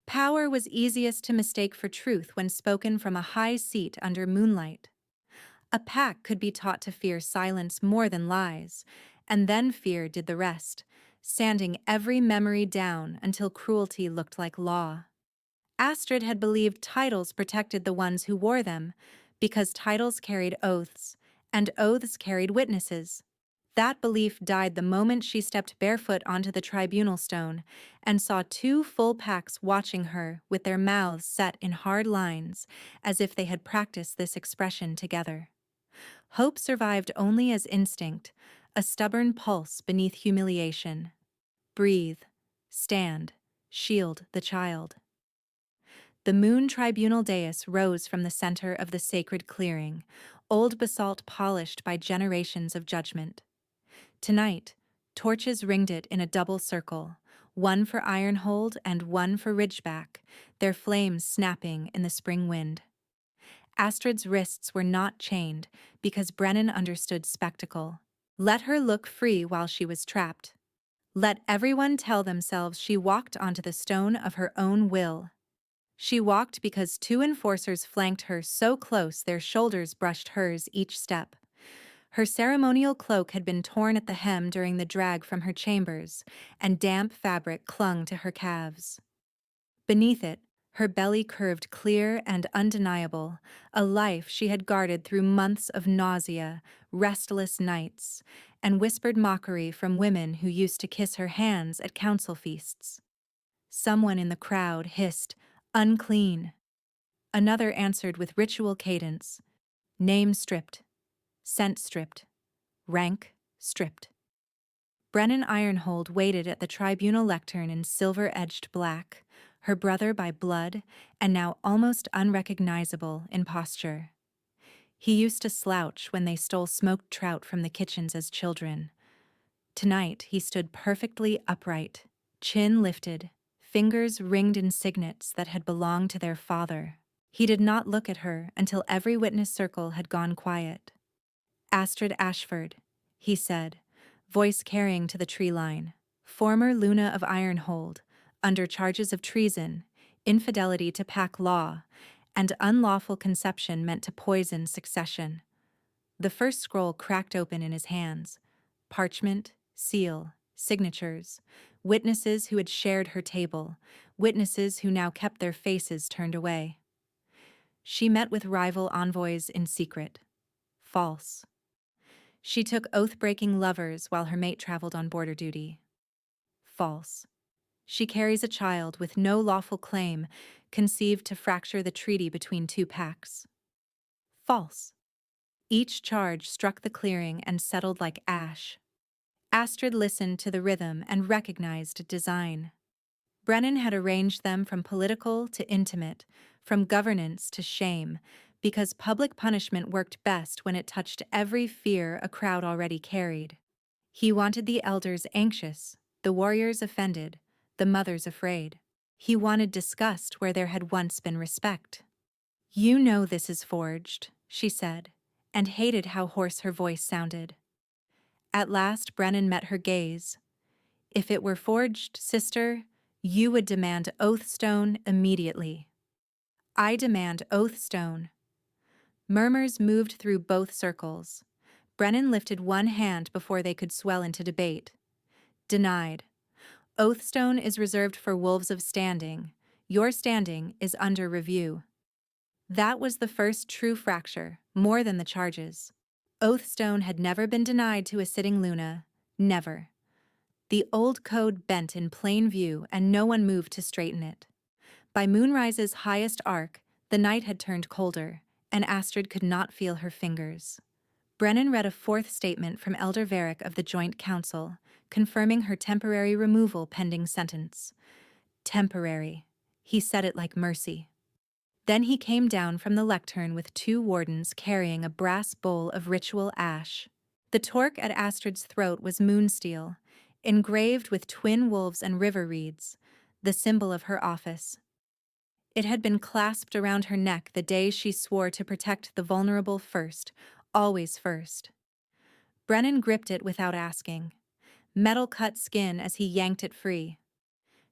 Power was easiest to mistake for truth when spoken from a high seat under moonlight. A pack could be taught to fear silence more than lies, and then fear did the rest, sanding every memory down until cruelty looked like law. Astrid had believed titles protected the ones who wore them, because titles carried oaths, and oaths carried witnesses. That belief died the moment she stepped barefoot onto the tribunal stone and saw two full packs watching her with their mouths set in hard lines, as if they had practiced this expression together. Hope survived only as instinct, a stubborn pulse beneath humiliation. Breathe, stand, shield the child. The moon tribunal dais rose from the center of the sacred clearing, old basalt polished by generations of judgment. Tonight, torches ringed it in a double circle, one for Ironhold and one for Ridgeback, their flames snapping in the spring wind. Astrid's wrists were not chained because Brennan understood spectacle. Let her look free while she was trapped. Let everyone tell themselves she walked onto the stone of her own will. She walked because two enforcers flanked her so close their shoulders brushed hers each step. Her ceremonial cloak had been torn at the hem during the drag from her chambers, and damp fabric clung to her calves. Beneath it, her belly curved clear and undeniable, a life she had guarded through months of nausea, restless nights, and whispered mockery from women who used to kiss her hands at council feasts. Someone in the crowd hissed, "Unclean." Another answered with ritual cadence, "Name stripped, scent stripped, rank stripped." Brennan Ironhold waited at the tribunal lectern in silver-edged black, her brother by blood, and now almost unrecognizable in posture. He used to slouch when they stole smoked trout from the kitchens as children. Tonight he stood perfectly upright, chin lifted, fingers ringed in signets that had belonged to their father. He did not look at her until every witness circle had gone quiet. "Astrid Ashford," he said, voice carrying to the tree line, "former Luna of Ironhold, under charges of treason, infidelity to pack law, and unlawful conception meant to poison succession." The first scroll cracked open in his hands. Parchment, seal, signatures, witnesses who had shared her table, witnesses who now kept their faces turned away. She met with rival envoys in secret. False. She took oath-breaking lovers while her mate traveled on border duty. False. She carries a child with no lawful claim, conceived to fracture the treaty between two packs. False. Each charge struck the clearing and settled like ash. Astrid listened to the rhythm and recognized design. Brennan had arranged them from political to intimate, from governance to shame, because public punishment worked best when it touched every fear a crowd already carried. He wanted the elders anxious, the warriors offended, the mothers afraid. He wanted disgust where there had once been respect. "You know this is forged," she said, and hated how hoarse her voice sounded. At last Brennan met her gaze. "If it were forged, sister, you would demand Oathstone immediately." "I demand Oathstone." Murmurs moved through both circles. Brennan lifted one hand before they could swell into debate. "Denied. Oathstone is reserved for wolves of standing. Your standing is under review." That was the first true fracture, more than the charges. Oathstone had never been denied to a sitting Luna. Never. The old code bent in plain view, and no one moved to straighten it. By moonrise's highest arc, the night had turned colder, and Astrid could not feel her fingers. Brennan read a fourth statement from Elder Varick of the Joint Council, confirming her temporary removal pending sentence. Temporary. He said it like mercy. Then he came down from the lectern with two wardens carrying a brass bowl of ritual ash. The torque at Astrid's throat was moonsteel, engraved with twin wolves and river reeds, the symbol of her office. It had been clasped around her neck the day she swore to protect the vulnerable first, always first. Brennan gripped it without asking. Metal cut skin as he yanked it free.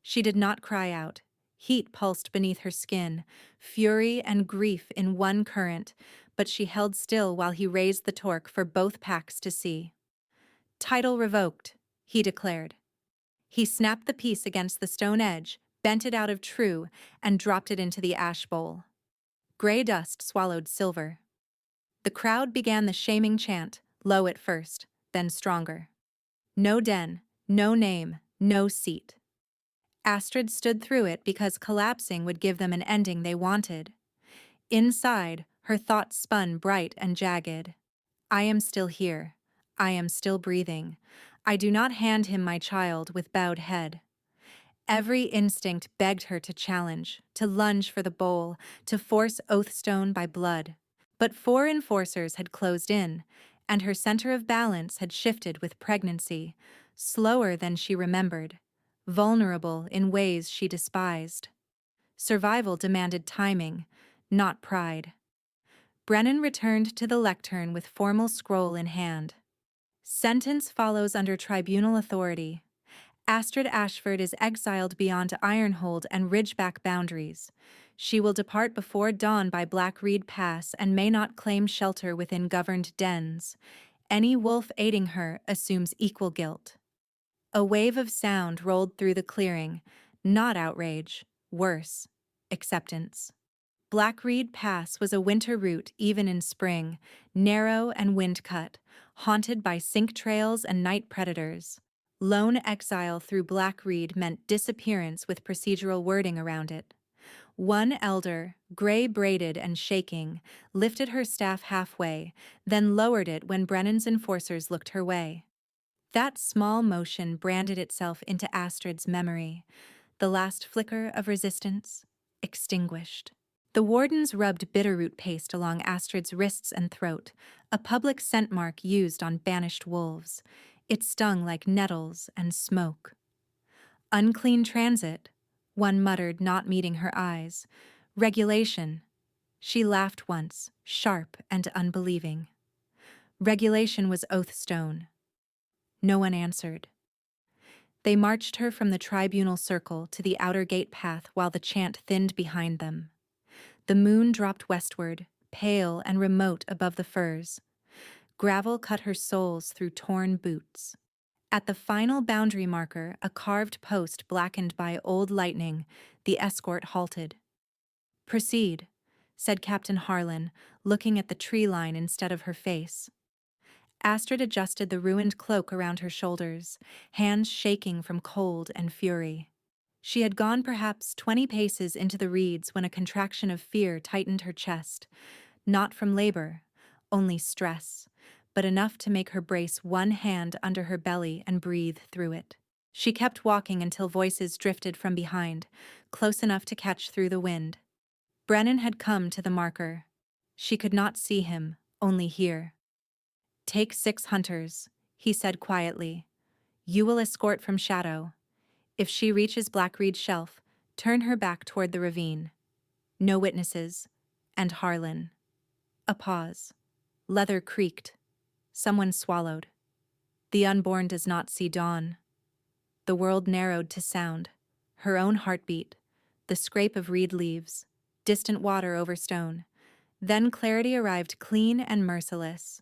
She did not cry out. Heat pulsed beneath her skin, fury and grief in one current, but she held still while he raised the torque for both packs to see. "Title revoked," he declared. He snapped the piece against the stone edge, bent it out of true, and dropped it into the ash bowl. Gray dust swallowed silver. The crowd began the shaming chant, low at first, then stronger. No den, no name, no seat. Astrid stood through it because collapsing would give them an ending they wanted. Inside, her thoughts spun bright and jagged. I am still here. I am still breathing. I do not hand him my child with bowed head. Every instinct begged her to challenge, to lunge for the bowl, to force Oathstone by blood. But 4 enforcers had closed in, and her center of balance had shifted with pregnancy, slower than she remembered, vulnerable in ways she despised. Survival demanded timing, not pride. Brennan returned to the lectern with formal scroll in hand. Sentence follows under tribunal authority. Astrid Ashford is exiled beyond Ironhold and Ridgeback boundaries. She will depart before dawn by Blackreed Pass and may not claim shelter within governed dens. Any wolf aiding her assumes equal guilt. A wave of sound rolled through the clearing, not outrage, worse, acceptance. Blackreed Pass was a winter route even in spring, narrow and wind-cut, haunted by sink trails and night predators. Lone exile through Blackreed meant disappearance with procedural wording around it. One elder, gray-braided and shaking, lifted her staff halfway, then lowered it when Brennan's enforcers looked her way. That small motion branded itself into Astrid's memory. The last flicker of resistance, extinguished. The wardens rubbed bitterroot paste along Astrid's wrists and throat, a public scent mark used on banished wolves. It stung like nettles and smoke. Unclean transit, one muttered, not meeting her eyes. Regulation. She laughed once, sharp and unbelieving. Regulation was Oathstone. No one answered. They marched her from the tribunal circle to the outer gate path while the chant thinned behind them. The moon dropped westward, pale and remote above the firs. Gravel cut her soles through torn boots. At the final boundary marker, a carved post blackened by old lightning, the escort halted. "Proceed," said Captain Harlan, looking at the tree line instead of her face. Astrid adjusted the ruined cloak around her shoulders, hands shaking from cold and fury. She had gone perhaps 20 paces into the reeds when a contraction of fear tightened her chest, not from labor, only stress, but enough to make her brace one hand under her belly and breathe through it. She kept walking until voices drifted from behind, close enough to catch through the wind. Brennan had come to the marker. She could not see him, only hear. "Take 6 hunters," he said quietly. "You will escort from shadow. If she reaches Blackreed Shelf, turn her back toward the ravine. No witnesses. And Harlan." A pause. Leather creaked. Someone swallowed. The unborn does not see dawn. The world narrowed to sound. Her own heartbeat. The scrape of reed leaves. Distant water over stone. Then clarity arrived, clean and merciless.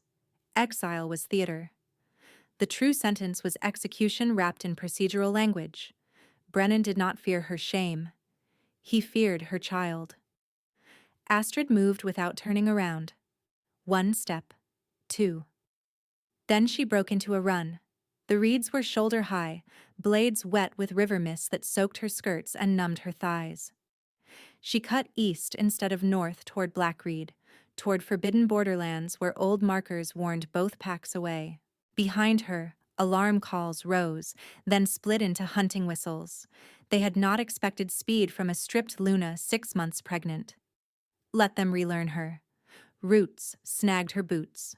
Exile was theater. The true sentence was execution wrapped in procedural language. Brennan did not fear her shame. He feared her child. Astrid moved without turning around. 1 step. 2. Then she broke into a run. The reeds were shoulder-high, blades wet with river mist that soaked her skirts and numbed her thighs. She cut east instead of north toward Blackreed, toward forbidden borderlands where old markers warned both packs away. Behind her, alarm calls rose, then split into hunting whistles. They had not expected speed from a stripped Luna 6 months pregnant. Let them relearn her. Roots snagged her boots.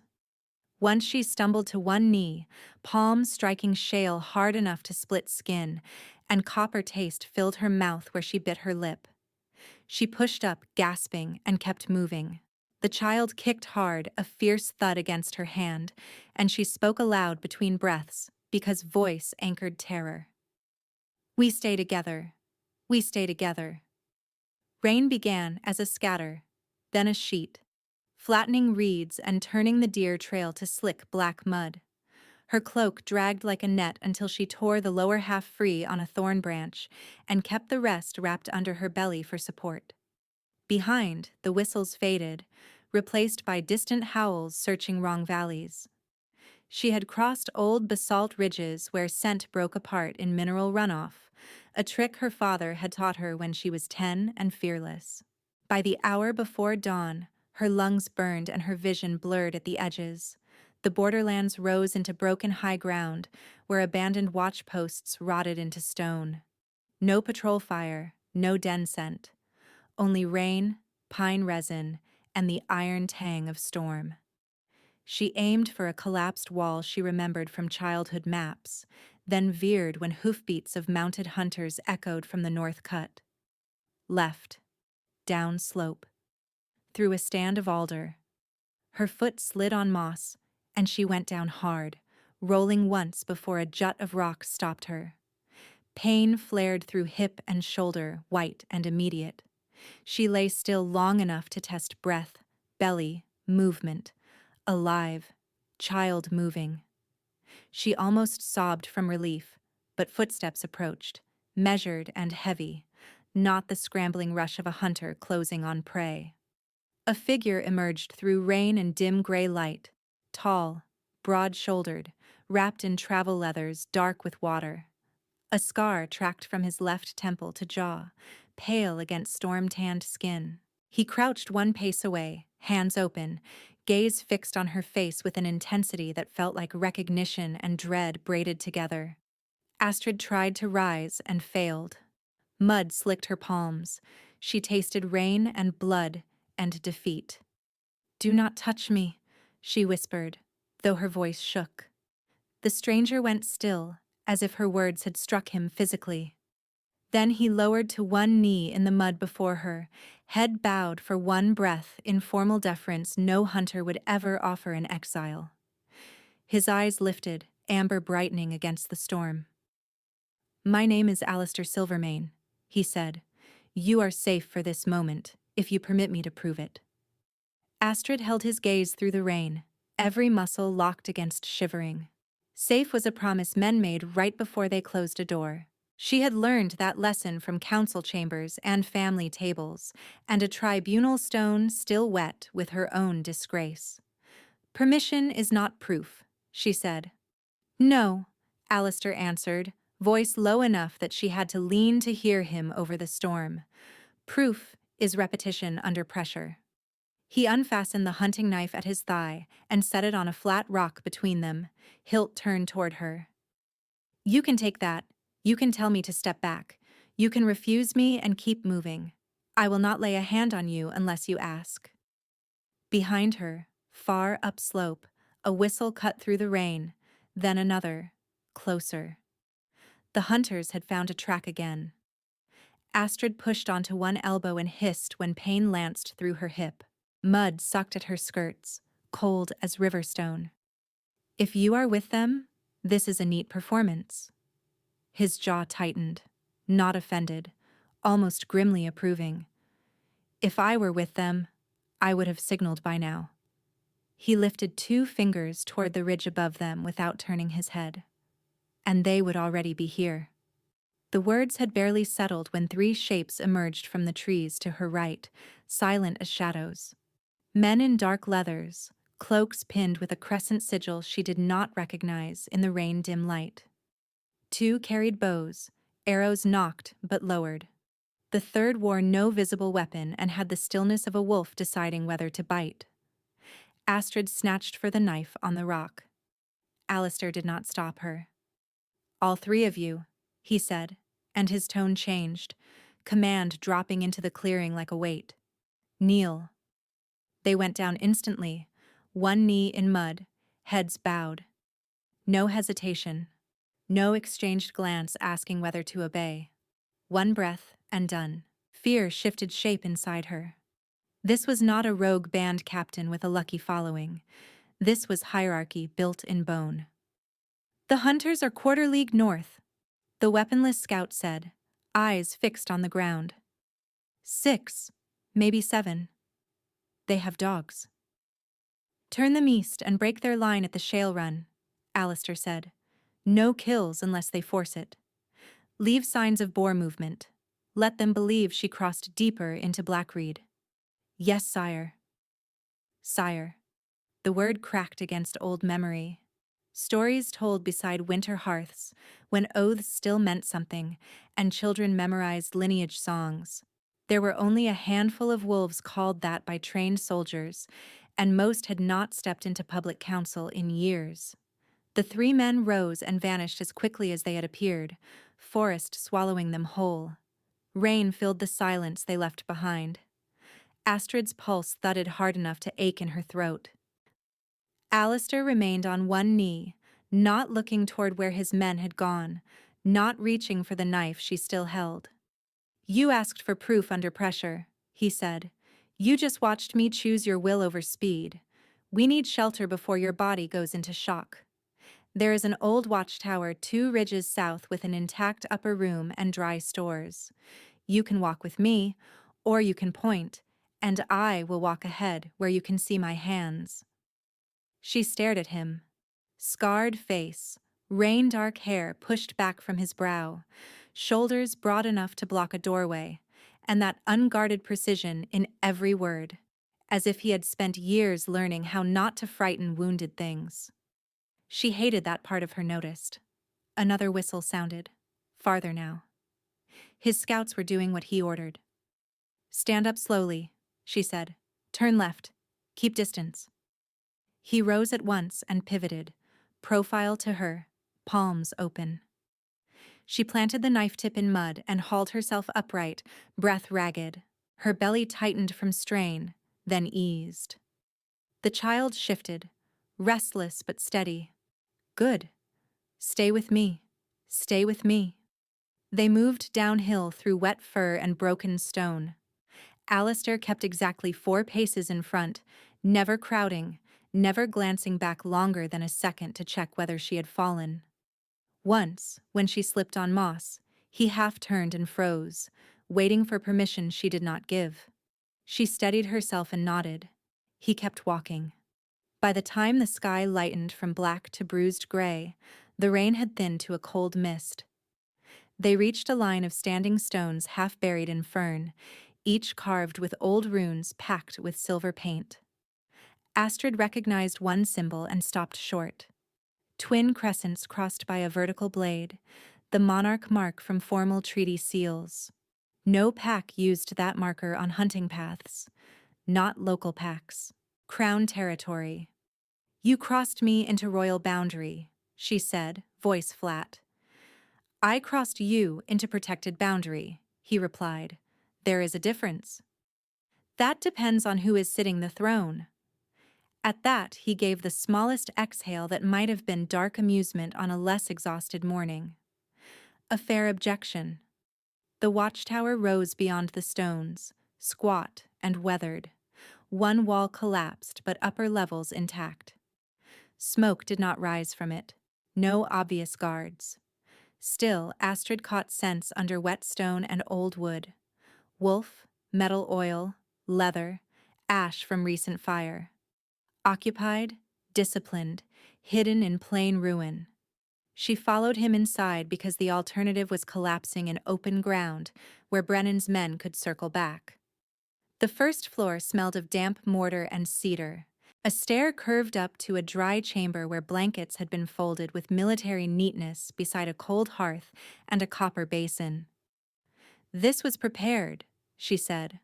Once she stumbled to one knee, palms striking shale hard enough to split skin, and copper taste filled her mouth where she bit her lip. She pushed up, gasping, and kept moving. The child kicked hard, a fierce thud against her hand, and she spoke aloud between breaths, because voice anchored terror. "We stay together. We stay together." Rain began as a scatter, then a sheet, flattening reeds and turning the deer trail to slick black mud. Her cloak dragged like a net until she tore the lower half free on a thorn branch and kept the rest wrapped under her belly for support. Behind, the whistles faded, replaced by distant howls searching wrong valleys. She had crossed old basalt ridges where scent broke apart in mineral runoff, a trick her father had taught her when she was 10 and fearless. By the hour before dawn, her lungs burned and her vision blurred at the edges. The borderlands rose into broken high ground, where abandoned watch posts rotted into stone. No patrol fire, no den scent. Only rain, pine resin, and the iron tang of storm. She aimed for a collapsed wall she remembered from childhood maps, then veered when hoofbeats of mounted hunters echoed from the north cut. Left, down slope, through a stand of alder. Her foot slid on moss, and she went down hard, rolling once before a jut of rock stopped her. Pain flared through hip and shoulder, white and immediate. She lay still long enough to test breath, belly, movement. Alive, child moving. She almost sobbed from relief, but footsteps approached, measured and heavy, not the scrambling rush of a hunter closing on prey. A figure emerged through rain and dim gray light, tall, broad-shouldered, wrapped in travel leathers dark with water. A scar tracked from his left temple to jaw, pale against storm-tanned skin. He crouched one pace away, hands open, gaze fixed on her face with an intensity that felt like recognition and dread braided together. Astrid tried to rise and failed. Mud slicked her palms. She tasted rain and blood and defeat. "Do not touch me," she whispered, though her voice shook. The stranger went still, as if her words had struck him physically. Then he lowered to one knee in the mud before her, head bowed for one breath in formal deference no hunter would ever offer in exile. His eyes lifted, amber brightening against the storm. "My name is Alistair Silvermane," he said. "You are safe for this moment, if you permit me to prove it." Astrid held his gaze through the rain, every muscle locked against shivering. Safe was a promise men made right before they closed a door. She had learned that lesson from council chambers and family tables, and a tribunal stone still wet with her own disgrace. "Permission is not proof," she said. "No," Alistair answered, voice low enough that she had to lean to hear him over the storm. "Proof is repetition under pressure." He unfastened the hunting knife at his thigh and set it on a flat rock between them, hilt turned toward her. "You can take that. You can tell me to step back. You can refuse me and keep moving. I will not lay a hand on you unless you ask." Behind her, far upslope, a whistle cut through the rain, then another, closer. The hunters had found a track again. Astrid pushed onto one elbow and hissed when pain lanced through her hip. Mud sucked at her skirts, cold as river stone. "If you are with them, this is a neat performance." His jaw tightened, not offended, almost grimly approving. "If I were with them, I would have signaled by now." He lifted 2 fingers toward the ridge above them without turning his head. "And they would already be here." The words had barely settled when 3 shapes emerged from the trees to her right, silent as shadows. Men in dark leathers, cloaks pinned with a crescent sigil she did not recognize in the rain-dim light. 2 carried bows, arrows nocked but lowered. The third wore no visible weapon and had the stillness of a wolf deciding whether to bite. Astrid snatched for the knife on the rock. Alistair did not stop her. "All 3 of you," he said, and his tone changed, command dropping into the clearing like a weight. "Kneel." They went down instantly, one knee in mud, heads bowed. No hesitation. No exchanged glance asking whether to obey. One breath and done. Fear shifted shape inside her. This was not a rogue band captain with a lucky following. This was hierarchy built in bone. "The hunters are quarter league north," the weaponless scout said, eyes fixed on the ground. 6, maybe 7. They have dogs. Turn them east and break their line at the shale run, Alistair said. No kills unless they force it. Leave signs of boar movement. Let them believe she crossed deeper into Blackreed. Yes, sire. Sire. The word cracked against old memory. Stories told beside winter hearths, when oaths still meant something, and children memorized lineage songs. There were only a handful of wolves called that by trained soldiers, and most had not stepped into public council in years. The three men rose and vanished as quickly as they had appeared, forest swallowing them whole. Rain filled the silence they left behind. Astrid's pulse thudded hard enough to ache in her throat. Alistair remained on one knee, not looking toward where his men had gone, not reaching for the knife she still held. You asked for proof under pressure, he said. You just watched me choose your will over speed. We need shelter before your body goes into shock. There is an old watchtower 2 ridges south with an intact upper room and dry stores. You can walk with me, or you can point, and I will walk ahead where you can see my hands. She stared at him. Scarred face, rain-dark hair pushed back from his brow, shoulders broad enough to block a doorway, and that unguarded precision in every word, as if he had spent years learning how not to frighten wounded things. She hated that part of her noticed. Another whistle sounded, farther now. His scouts were doing what he ordered. Stand up slowly, she said. Turn left. Keep distance. He rose at once and pivoted, profile to her, palms open. She planted the knife tip in mud and hauled herself upright, breath ragged. Her belly tightened from strain, then eased. The child shifted, restless but steady. Good. Stay with me. Stay with me. They moved downhill through wet fur and broken stone. Alistair kept exactly 4 paces in front, never crowding, never glancing back longer than a second to check whether she had fallen. Once, when she slipped on moss, he half-turned and froze, waiting for permission she did not give. She steadied herself and nodded. He kept walking. By the time the sky lightened from black to bruised gray, the rain had thinned to a cold mist. They reached a line of standing stones half buried in fern, each carved with old runes packed with silver paint. Astrid recognized one symbol and stopped short. Twin crescents crossed by a vertical blade, the monarch mark from formal treaty seals. No pack used that marker on hunting paths, not local packs. Crown territory. You crossed me into royal boundary, she said, voice flat. I crossed you into protected boundary, he replied. There is a difference. That depends on who is sitting the throne. At that, he gave the smallest exhale that might have been dark amusement on a less exhausted morning. A fair objection. The watchtower rose beyond the stones, squat and weathered. One wall collapsed, but upper levels intact. Smoke did not rise from it. No obvious guards. Still, Astrid caught scents under wet stone and old wood. Wolf, metal oil, leather, ash from recent fire. Occupied, disciplined, hidden in plain ruin. She followed him inside because the alternative was collapsing in open ground where Brennan's men could circle back. The first floor smelled of damp mortar and cedar. A stair curved up to a dry chamber where blankets had been folded with military neatness beside a cold hearth and a copper basin. This was prepared, she said.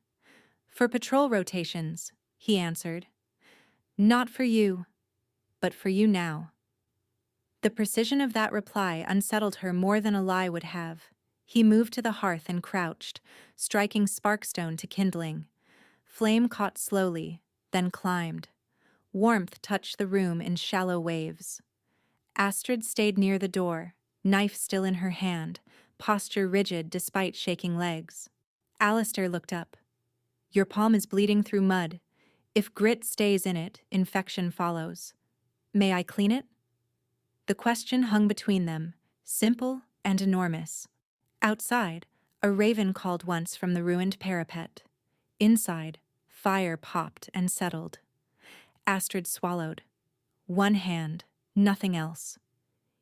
For patrol rotations, he answered. Not for you, but for you now. The precision of that reply unsettled her more than a lie would have. He moved to the hearth and crouched, striking sparkstone to kindling. Flame caught slowly, then climbed. Warmth touched the room in shallow waves. Astrid stayed near the door, knife still in her hand, posture rigid despite shaking legs. Alistair looked up. Your palm is bleeding through mud. If grit stays in it, infection follows. May I clean it? The question hung between them, simple and enormous. Outside, A raven called once from the ruined parapet. Inside, fire popped and settled. Astrid swallowed. One hand, nothing else.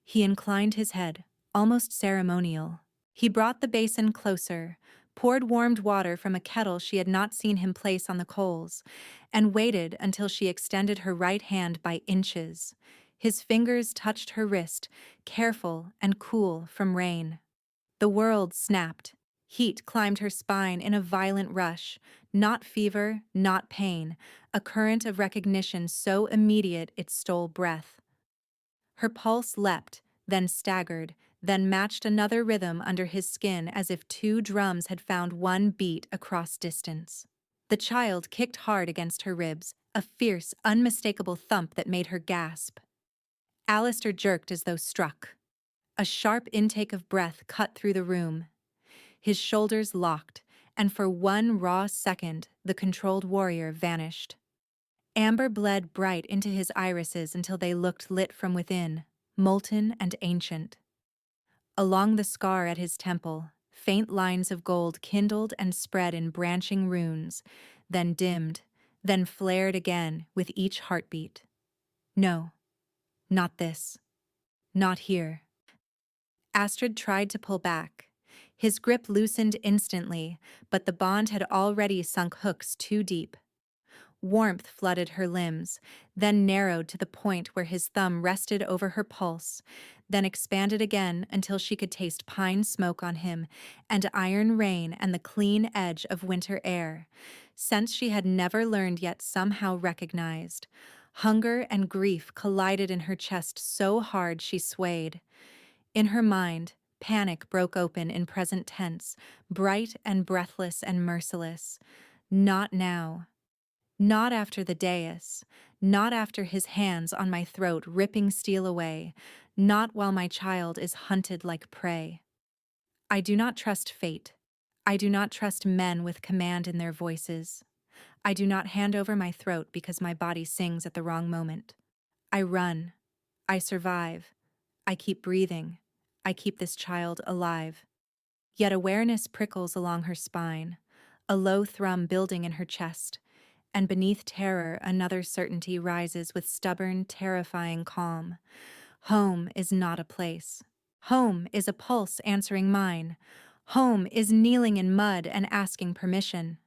He inclined his head, almost ceremonial. He brought the basin closer, poured warmed water from a kettle she had not seen him place on the coals, and waited until she extended her right hand by inches. His fingers touched her wrist, careful and cool from rain. The world snapped. Heat climbed her spine in a violent rush, not fever, not pain, a current of recognition so immediate it stole breath. Her pulse leapt, then staggered, then matched another rhythm under his skin as if two drums had found one beat across distance. The child kicked hard against her ribs, a fierce, unmistakable thump that made her gasp. Alistair jerked as though struck. A sharp intake of breath cut through the room. His shoulders locked, and for one raw second, the controlled warrior vanished. Amber bled bright into his irises until they looked lit from within, molten and ancient. Along the scar at his temple, faint lines of gold kindled and spread in branching runes, then dimmed, then flared again with each heartbeat. No, not this. Not here. Astrid tried to pull back. His grip loosened instantly, but the bond had already sunk hooks too deep. Warmth flooded her limbs, then narrowed to the point where his thumb rested over her pulse, then expanded again until she could taste pine smoke on him and iron rain and the clean edge of winter air, scents she had never learned yet somehow recognized. Hunger and grief collided in her chest so hard she swayed. In her mind, panic broke open in present tense, bright and breathless and merciless. Not now. Not after the dais, not after his hands on my throat ripping steel away, not while my child is hunted like prey. I do not trust fate. I do not trust men with command in their voices. I do not hand over my throat because my body sings at the wrong moment. I run. I survive. I keep breathing. I keep this child alive. Yet awareness prickles along her spine, a low thrum building in her chest, and beneath terror another certainty rises with stubborn, terrifying calm. Home is not a place. Home is a pulse answering mine. Home is kneeling in mud and asking permission.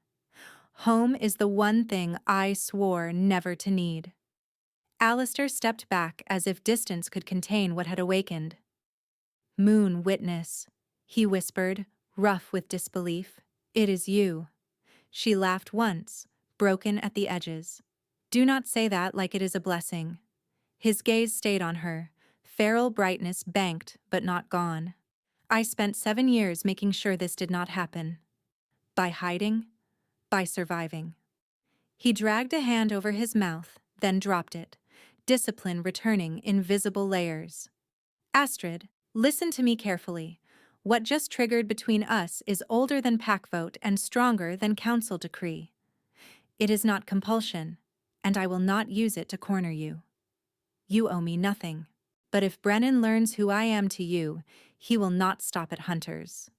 Home is the one thing I swore never to need. Alistair stepped back as if distance could contain what had awakened. Moon witness, he whispered, rough with disbelief. It is you. She laughed once, broken at the edges. Do not say that like it is a blessing. His gaze stayed on her, feral brightness banked but not gone. I spent 7 years making sure this did not happen. By hiding, by surviving. He dragged a hand over his mouth, then dropped it, discipline returning in visible layers. Astrid, listen to me carefully. What just triggered between us is older than pack vote and stronger than council decree. It is not compulsion, and I will not use it to corner you. You owe me nothing. But if Brennan learns who I am to you, he will not stop at Hunters.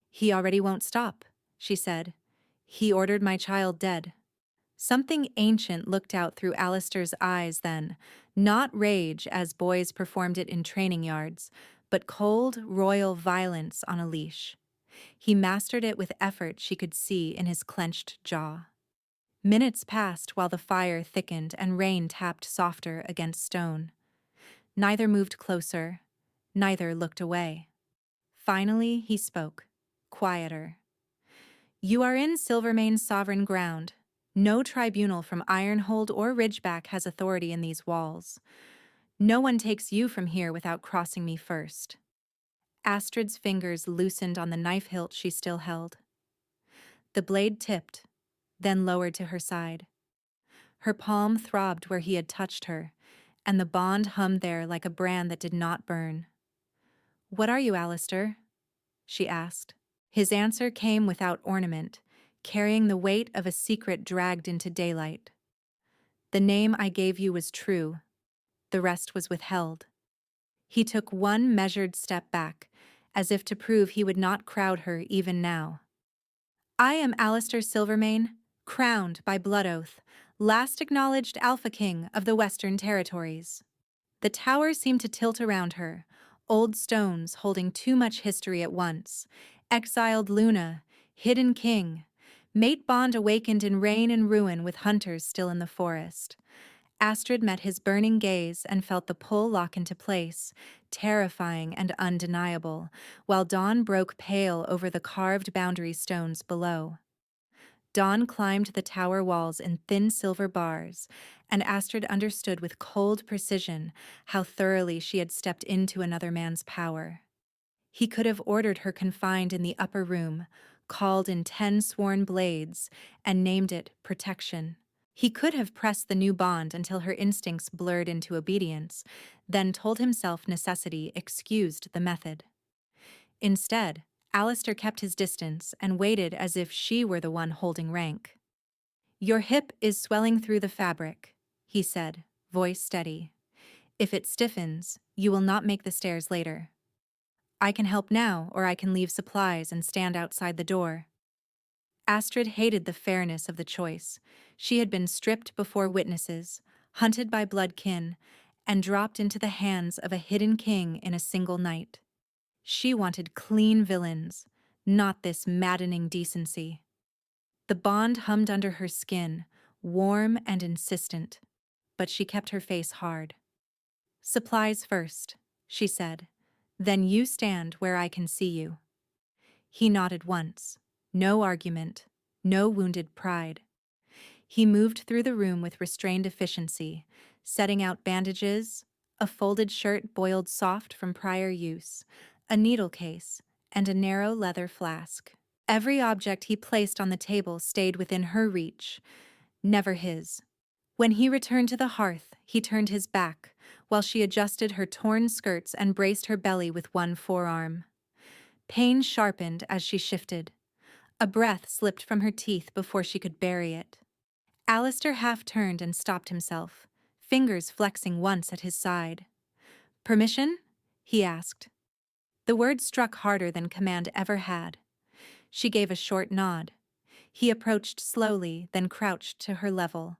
He already won't stop, she said. He ordered my child dead. Something ancient looked out through Alistair's eyes then, not rage as boys performed it in training yards, but cold, royal violence on a leash. He mastered it with effort she could see in his clenched jaw. Minutes passed while the fire thickened and rain tapped softer against stone. Neither moved closer, neither looked away. Finally he spoke, quieter. You are in Silvermane's sovereign ground. No tribunal from Ironhold or Ridgeback has authority in these walls. No one takes you from here without crossing me first. Astrid's fingers loosened on the knife hilt she still held. The blade tipped, then lowered to her side. Her palm throbbed where he had touched her, and the bond hummed there like a brand that did not burn. What are you, Alistair? She asked. His answer came without ornament, carrying the weight of a secret dragged into daylight. The name I gave you was true. The rest was withheld. He took one measured step back, as if to prove he would not crowd her even now. I am Alistair Silvermane, crowned by blood oath, last acknowledged Alpha King of the Western Territories. The tower seemed to tilt around her, old stones holding too much history at once. Exiled Luna, hidden king, mate bond awakened in rain and ruin with hunters still in the forest. Astrid met his burning gaze and felt the pull lock into place, terrifying and undeniable, while dawn broke pale over the carved boundary stones below. Dawn climbed the tower walls in thin silver bars, and Astrid understood with cold precision how thoroughly she had stepped into another man's power. He could have ordered her confined in the upper room, called in 10 sworn blades, and named it protection. He could have pressed the new bond until her instincts blurred into obedience, then told himself necessity excused the method. Instead, Alistair kept his distance and waited as if she were the one holding rank. "Your hip is swelling through the fabric," he said, voice steady. "If it stiffens, you will not make the stairs later. I can help now, or I can leave supplies and stand outside the door." Astrid hated the fairness of the choice. She had been stripped before witnesses, hunted by blood kin, and dropped into the hands of a hidden king in a single night. She wanted clean villains, not this maddening decency. The bond hummed under her skin, warm and insistent, but she kept her face hard. "Supplies first," she said. "Then you stand where I can see you." He nodded once. No argument, no wounded pride. He moved through the room with restrained efficiency, setting out bandages, a folded shirt boiled soft from prior use, a needle case, and a narrow leather flask. Every object he placed on the table stayed within her reach, never his. When he returned to the hearth, he turned his back, while she adjusted her torn skirts and braced her belly with one forearm. Pain sharpened as she shifted. A breath slipped from her teeth before she could bury it. Alistair half turned and stopped himself, fingers flexing once at his side. "Permission?" he asked. The word struck harder than command ever had. She gave a short nod. He approached slowly, then crouched to her level,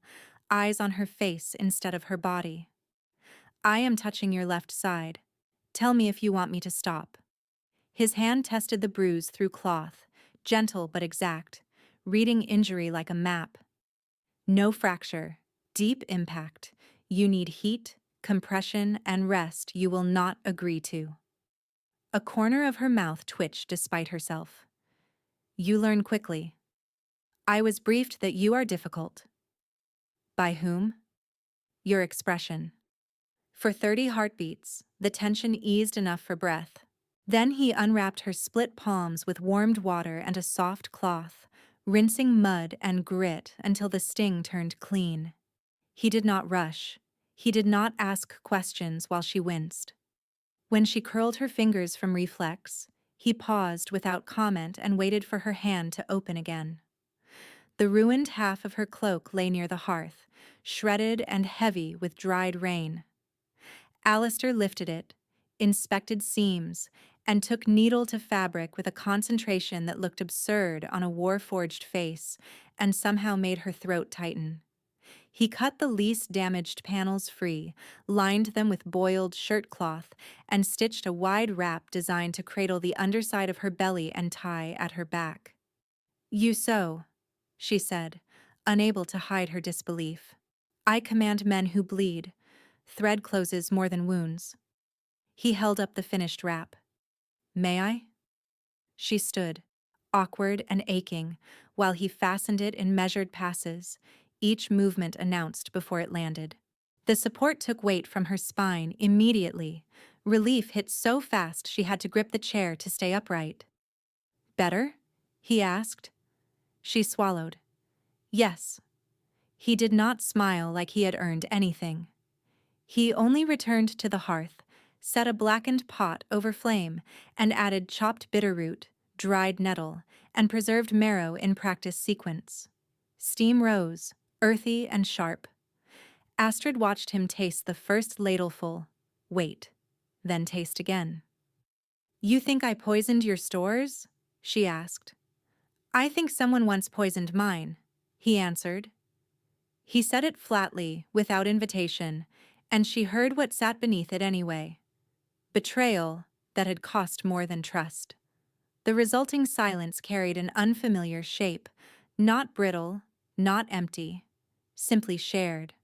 eyes on her face instead of her body. "I am touching your left side. Tell me if you want me to stop." His hand tested the bruise through cloth, gentle but exact, reading injury like a map. "No fracture, deep impact. You need heat, compression, and rest you will not agree to." A corner of her mouth twitched despite herself. "You learn quickly. I was briefed that you are difficult." "By whom?" "Your expression." For 30 heartbeats, the tension eased enough for breath. Then he unwrapped her split palms with warmed water and a soft cloth, rinsing mud and grit until the sting turned clean. He did not rush. He did not ask questions while she winced. When she curled her fingers from reflex, he paused without comment and waited for her hand to open again. The ruined half of her cloak lay near the hearth, shredded and heavy with dried rain. Alistair lifted it, inspected seams, and took needle to fabric with a concentration that looked absurd on a war-forged face and somehow made her throat tighten. He cut the least damaged panels free, lined them with boiled shirt cloth, and stitched a wide wrap designed to cradle the underside of her belly and tie at her back. "You sew," she said, unable to hide her disbelief. "I command men who bleed. Thread closes more than wounds." He held up the finished wrap. "May I?" She stood, awkward and aching, while he fastened it in measured passes, each movement announced before it landed. The support took weight from her spine immediately. Relief hit so fast she had to grip the chair to stay upright. "Better?" he asked. She swallowed. "Yes." He did not smile like he had earned anything. He only returned to the hearth, set a blackened pot over flame, and added chopped bitterroot, dried nettle, and preserved marrow in practice sequence. Steam rose, earthy and sharp. Astrid watched him taste the first ladleful, wait, then taste again. You think I poisoned your stores? She asked. I think someone once poisoned mine, he answered. He said it flatly, without invitation, and she heard what sat beneath it anyway. Betrayal that had cost more than trust. The resulting silence carried an unfamiliar shape, not brittle, not empty, simply shared.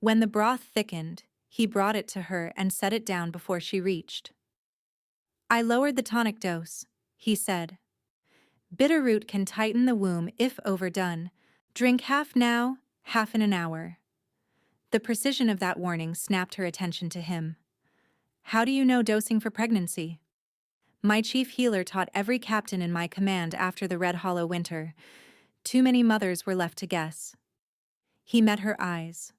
When the broth thickened, he brought it to her and set it down before she reached. I lowered the tonic dose, he said. Bitterroot can tighten the womb if overdone. Drink half now, half in an hour. The precision of that warning snapped her attention to him. How do you know dosing for pregnancy? My chief healer taught every captain in my command after the Red Hollow winter. Too many mothers were left to guess. He met her eyes.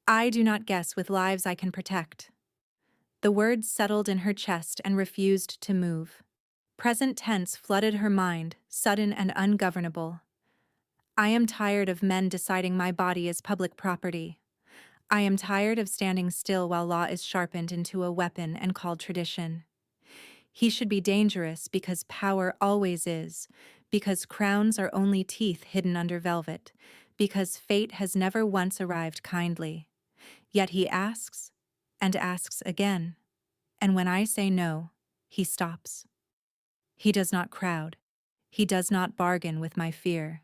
I do not guess with lives I can protect. The words settled in her chest and refused to move. Present tense flooded her mind, sudden and ungovernable. I am tired of men deciding my body is public property. I am tired of standing still while law is sharpened into a weapon and called tradition. He should be dangerous because power always is, because crowns are only teeth hidden under velvet, because fate has never once arrived kindly. Yet he asks, and asks again, and when I say no, he stops. He does not crowd. He does not bargain with my fear.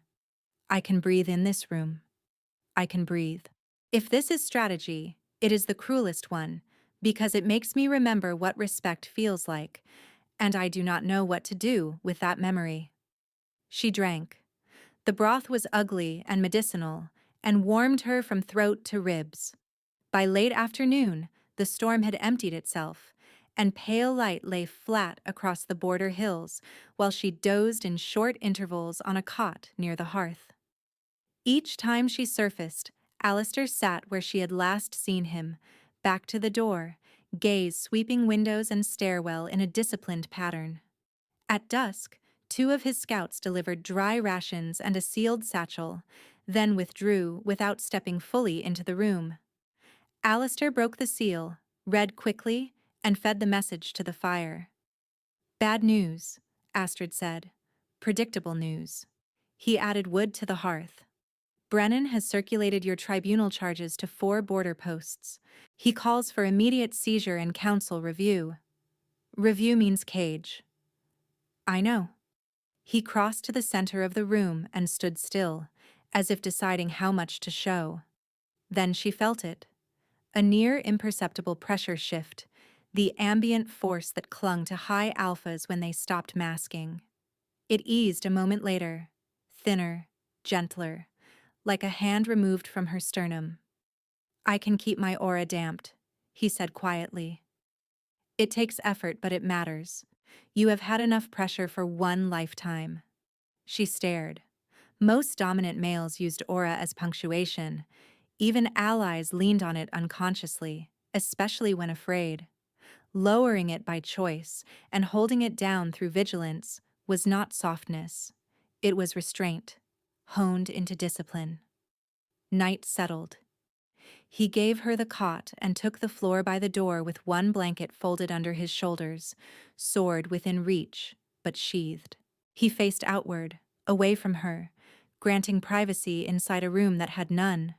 I can breathe in this room. I can breathe. If this is strategy, it is the cruelest one, because it makes me remember what respect feels like, and I do not know what to do with that memory. She drank. The broth was ugly and medicinal, and warmed her from throat to ribs. By late afternoon, the storm had emptied itself, and pale light lay flat across the border hills, while she dozed in short intervals on a cot near the hearth. Each time she surfaced, Alistair sat where she had last seen him, back to the door, gaze sweeping windows and stairwell in a disciplined pattern. At dusk, 2 of his scouts delivered dry rations and a sealed satchel, then withdrew without stepping fully into the room. Alistair broke the seal, read quickly, and fed the message to the fire. Bad news, Astrid said. Predictable news. He added wood to the hearth. Brennan has circulated your tribunal charges to 4 border posts. He calls for immediate seizure and council review. Review means cage. I know. He crossed to the center of the room and stood still, as if deciding how much to show. Then she felt it. A near imperceptible pressure shift, the ambient force that clung to high alphas when they stopped masking. It eased a moment later, thinner, gentler, like a hand removed from her sternum. I can keep my aura damped, he said quietly. It takes effort, but it matters. You have had enough pressure for 1 lifetime. She stared. Most dominant males used aura as punctuation. Even allies leaned on it unconsciously, especially when afraid. Lowering it by choice and holding it down through vigilance was not softness. It was restraint, honed into discipline. Night settled. He gave her the cot and took the floor by the door with 1 blanket folded under his shoulders, sword within reach, but sheathed. He faced outward, away from her, granting privacy inside a room that had none.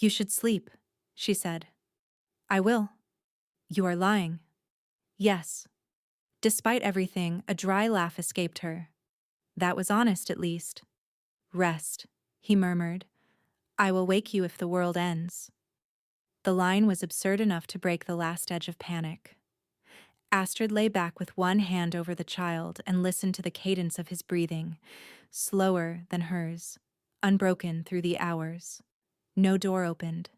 You should sleep, she said. I will. You are lying. Yes. Despite everything, a dry laugh escaped her. That was honest, at least. Rest, he murmured. I will wake you if the world ends. The line was absurd enough to break the last edge of panic. Astrid lay back with 1 hand over the child and listened to the cadence of his breathing, slower than hers, unbroken through the hours. No door opened.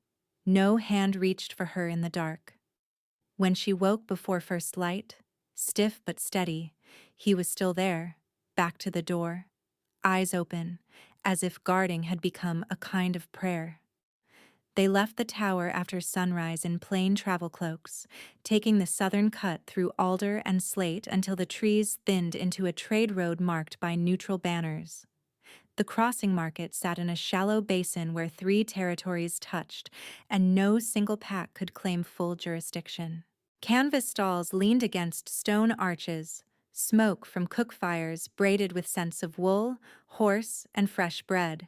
No hand reached for her in the dark. When she woke before first light, stiff but steady, he was still there, back to the door, eyes open, as if guarding had become a kind of prayer. They left the tower after sunrise in plain travel cloaks, taking the southern cut through alder and slate until the trees thinned into a trade road marked by neutral banners. The crossing market sat in a shallow basin where 3 territories touched, and no single pack could claim full jurisdiction. Canvas stalls leaned against stone arches, smoke from cook fires braided with scents of wool, horse, and fresh bread.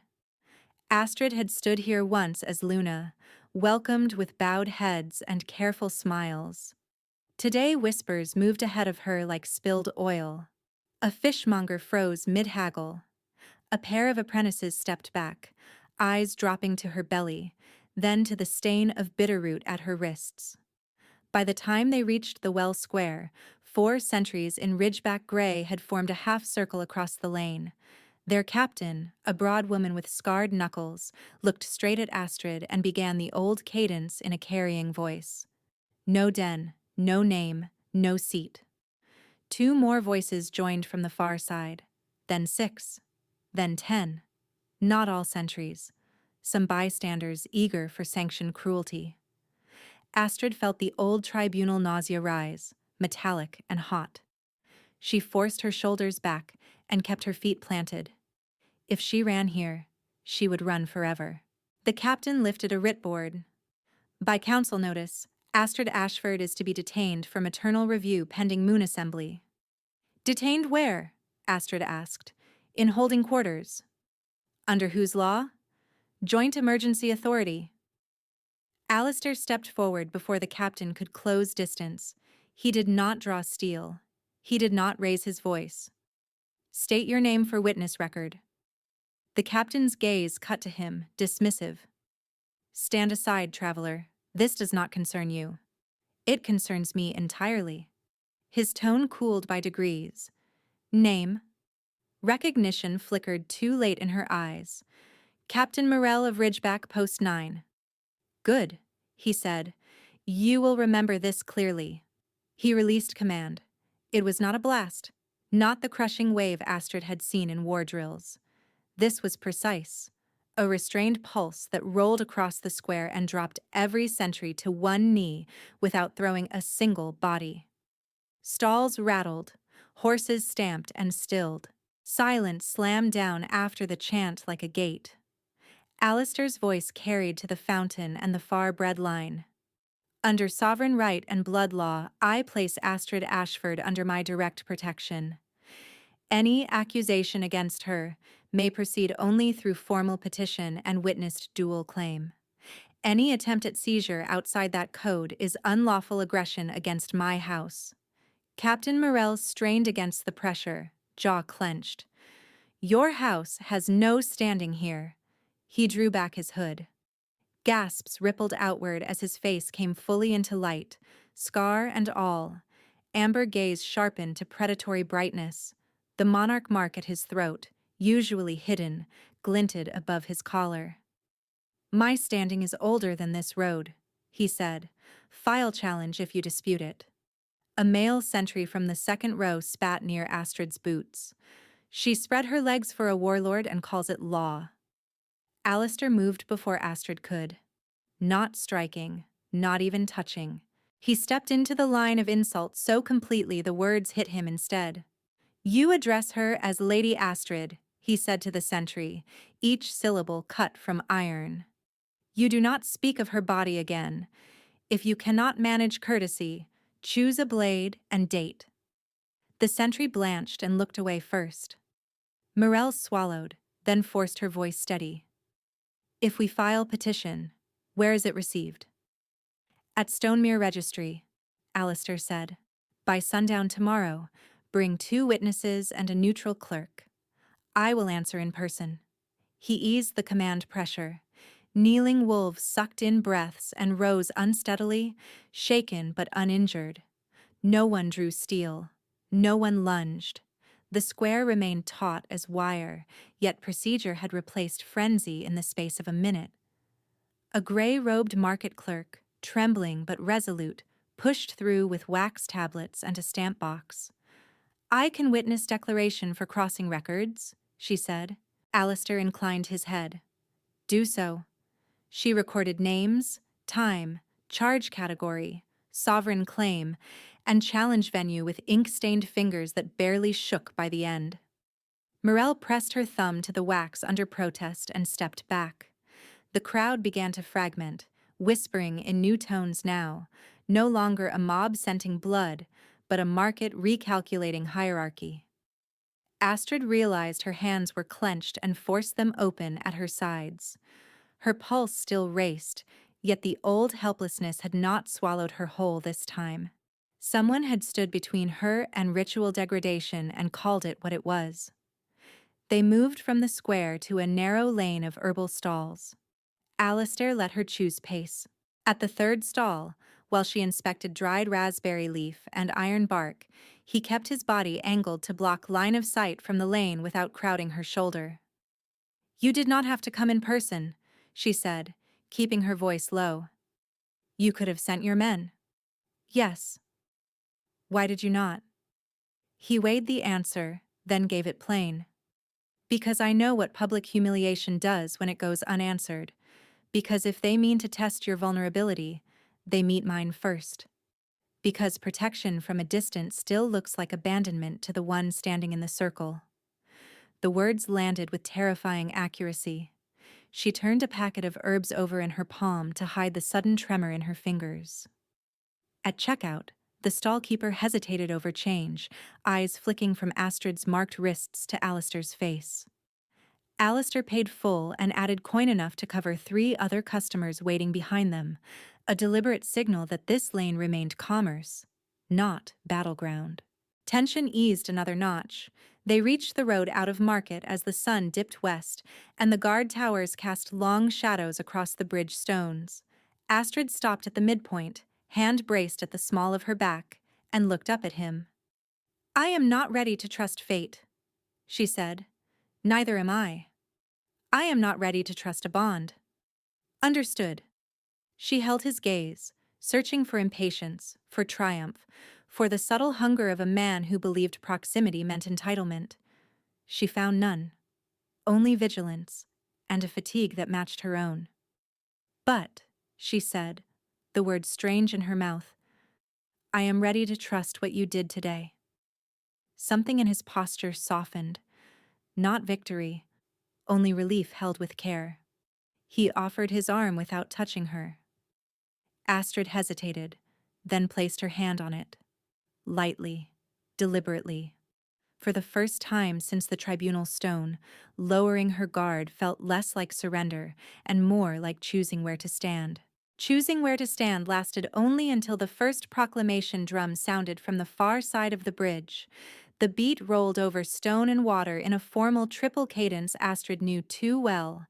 Astrid had stood here once as Luna, welcomed with bowed heads and careful smiles. Today whispers moved ahead of her like spilled oil. A fishmonger froze mid-haggle. A pair of apprentices stepped back, eyes dropping to her belly, then to the stain of bitterroot at her wrists. By the time they reached the well square, 4 sentries in ridgeback gray had formed a half-circle across the lane. Their captain, a broad woman with scarred knuckles, looked straight at Astrid and began the old cadence in a carrying voice. No den, no name, no seat. 2 more voices joined from the far side, then 6, then 10. Not all sentries. Some bystanders eager for sanctioned cruelty. Astrid felt the old tribunal nausea rise, metallic and hot. She forced her shoulders back and kept her feet planted. If she ran here, she would run forever. The captain lifted a writ board. By council notice, Astrid Ashford is to be detained for maternal review pending moon assembly. Detained where? Astrid asked. In holding quarters. Under whose law? Joint Emergency Authority. Alistair stepped forward before the captain could close distance. He did not draw steel. He did not raise his voice. State your name for witness record. The captain's gaze cut to him, dismissive. Stand aside, traveler. This does not concern you. It concerns me entirely. His tone cooled by degrees. Name. Recognition flickered too late in her eyes. Captain Morell of Ridgeback Post 9. Good, he said. You will remember this clearly. He released command. It was not a blast, not the crushing wave Astrid had seen in war drills. This was precise. A restrained pulse that rolled across the square and dropped every sentry to one knee without throwing a single body. Stalls rattled, horses stamped and stilled. Silence slammed down after the chant like a gate. Alistair's voice carried to the fountain and the far bread line. Under sovereign right and blood law, I place Astrid Ashford under my direct protection. Any accusation against her may proceed only through formal petition and witnessed dual claim. Any attempt at seizure outside that code is unlawful aggression against my house. Captain Morell strained against the pressure, jaw clenched. Your house has no standing here. He drew back his hood. Gasps rippled outward as his face came fully into light, scar and all. Amber gaze sharpened to predatory brightness. The monarch mark at his throat, usually hidden, glinted above his collar. My standing is older than this road, he said. File challenge if you dispute it. A male sentry from the second row spat near Astrid's boots. She spread her legs for a warlord and calls it law. Alistair moved before Astrid could. Not striking, not even touching. He stepped into the line of insult so completely the words hit him instead. You address her as Lady Astrid, he said to the sentry, each syllable cut from iron. You do not speak of her body again. If you cannot manage courtesy, choose a blade and date. The sentry blanched and looked away first. Morell swallowed, then forced her voice steady. If we file petition, where is it received? At Stonemere Registry, Alistair said. By sundown tomorrow, bring 2 witnesses and a neutral clerk. I will answer in person. He eased the command pressure. Kneeling wolves sucked in breaths and rose unsteadily, shaken but uninjured. No one drew steel. No one lunged. The square remained taut as wire, yet procedure had replaced frenzy in the space of a minute. A gray-robed market clerk, trembling but resolute, pushed through with wax tablets and a stamp box. I can witness declaration for crossing records, she said. Alistair inclined his head. Do so. She recorded names, time, charge category, sovereign claim, and challenge venue with ink-stained fingers that barely shook by the end. Morell pressed her thumb to the wax under protest and stepped back. The crowd began to fragment, whispering in new tones now, no longer a mob scenting blood, but a market recalculating hierarchy. Astrid realized her hands were clenched and forced them open at her sides. Her pulse still raced, yet the old helplessness had not swallowed her whole this time. Someone had stood between her and ritual degradation and called it what it was. They moved from the square to a narrow lane of herbal stalls. Alistair let her choose pace. At the third stall, while she inspected dried raspberry leaf and iron bark, he kept his body angled to block line of sight from the lane without crowding her shoulder. "You did not have to come in person," she said, keeping her voice low. "You could have sent your men." "Yes." "Why did you not?" He weighed the answer, then gave it plain. "Because I know what public humiliation does when it goes unanswered. Because if they mean to test your vulnerability, they meet mine first. Because protection from a distance still looks like abandonment to the one standing in the circle." The words landed with terrifying accuracy. She turned a packet of herbs over in her palm to hide the sudden tremor in her fingers. At checkout, the stallkeeper hesitated over change, eyes flicking from Astrid's marked wrists to Alistair's face. Alistair paid full and added coin enough to cover 3 other customers waiting behind them, a deliberate signal that this lane remained commerce, not battleground. Tension eased another notch. They reached the road out of market as the sun dipped west, and the guard towers cast long shadows across the bridge stones. Astrid stopped at the midpoint, hand braced at the small of her back, and looked up at him. "I am not ready to trust fate," she said. "Neither am I. I am not ready to trust a bond." "Understood." She held his gaze, searching for impatience, for triumph, for the subtle hunger of a man who believed proximity meant entitlement. She found none, only vigilance, and a fatigue that matched her own. "But," she said, the word strange in her mouth, "I am ready to trust what you did today." Something in his posture softened, not victory, only relief held with care. He offered his arm without touching her. Astrid hesitated, then placed her hand on it. Lightly, deliberately. For the first time since the tribunal stone, lowering her guard felt less like surrender and more like choosing where to stand. Choosing where to stand lasted only until the first proclamation drum sounded from the far side of the bridge. The beat rolled over stone and water in a formal triple cadence Astrid knew too well,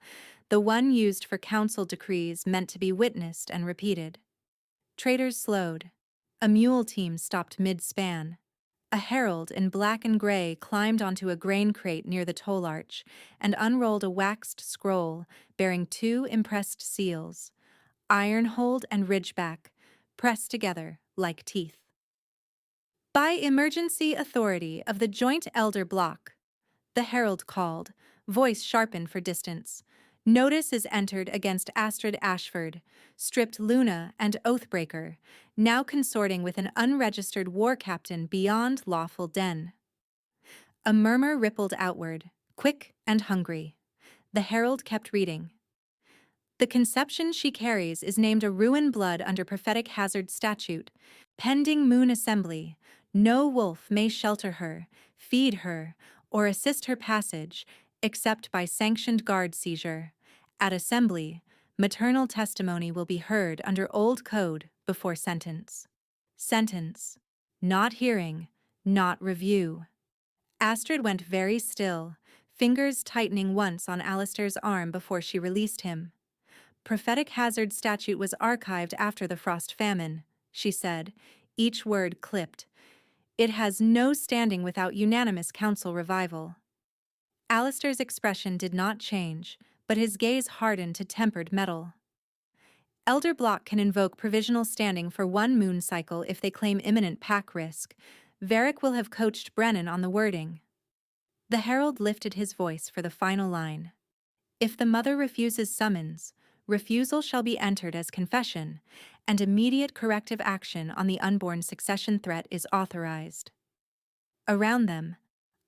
the one used for council decrees meant to be witnessed and repeated. Traders slowed. A mule team stopped mid-span. A herald in black and gray climbed onto a grain crate near the toll arch and unrolled a waxed scroll bearing 2 impressed seals, Ironhold and Ridgeback, pressed together like teeth. "By emergency authority of the Joint Elder Bloc," the herald called, voice sharpened for distance. "Notice is entered against Astrid Ashford, stripped Luna and Oathbreaker, now consorting with an unregistered war captain beyond lawful den." A murmur rippled outward, quick and hungry. The herald kept reading. "The conception she carries is named a ruin blood under prophetic hazard statute. Pending moon assembly, no wolf may shelter her, feed her, or assist her passage, except by sanctioned guard seizure. At assembly, maternal testimony will be heard under old code before sentence." Sentence. Not hearing, not review. Astrid went very still, fingers tightening once on Alistair's arm before she released him. "Prophetic hazard statute was archived after the frost famine," she said, each word clipped. "It has no standing without unanimous council revival." Alistair's expression did not change, but his gaze hardened to tempered metal. "Elder Block can invoke provisional standing for 1 moon cycle if they claim imminent pack risk. Varric will have coached Brennan on the wording." The herald lifted his voice for the final line. "If the mother refuses summons, refusal shall be entered as confession, and immediate corrective action on the unborn succession threat is authorized." Around them,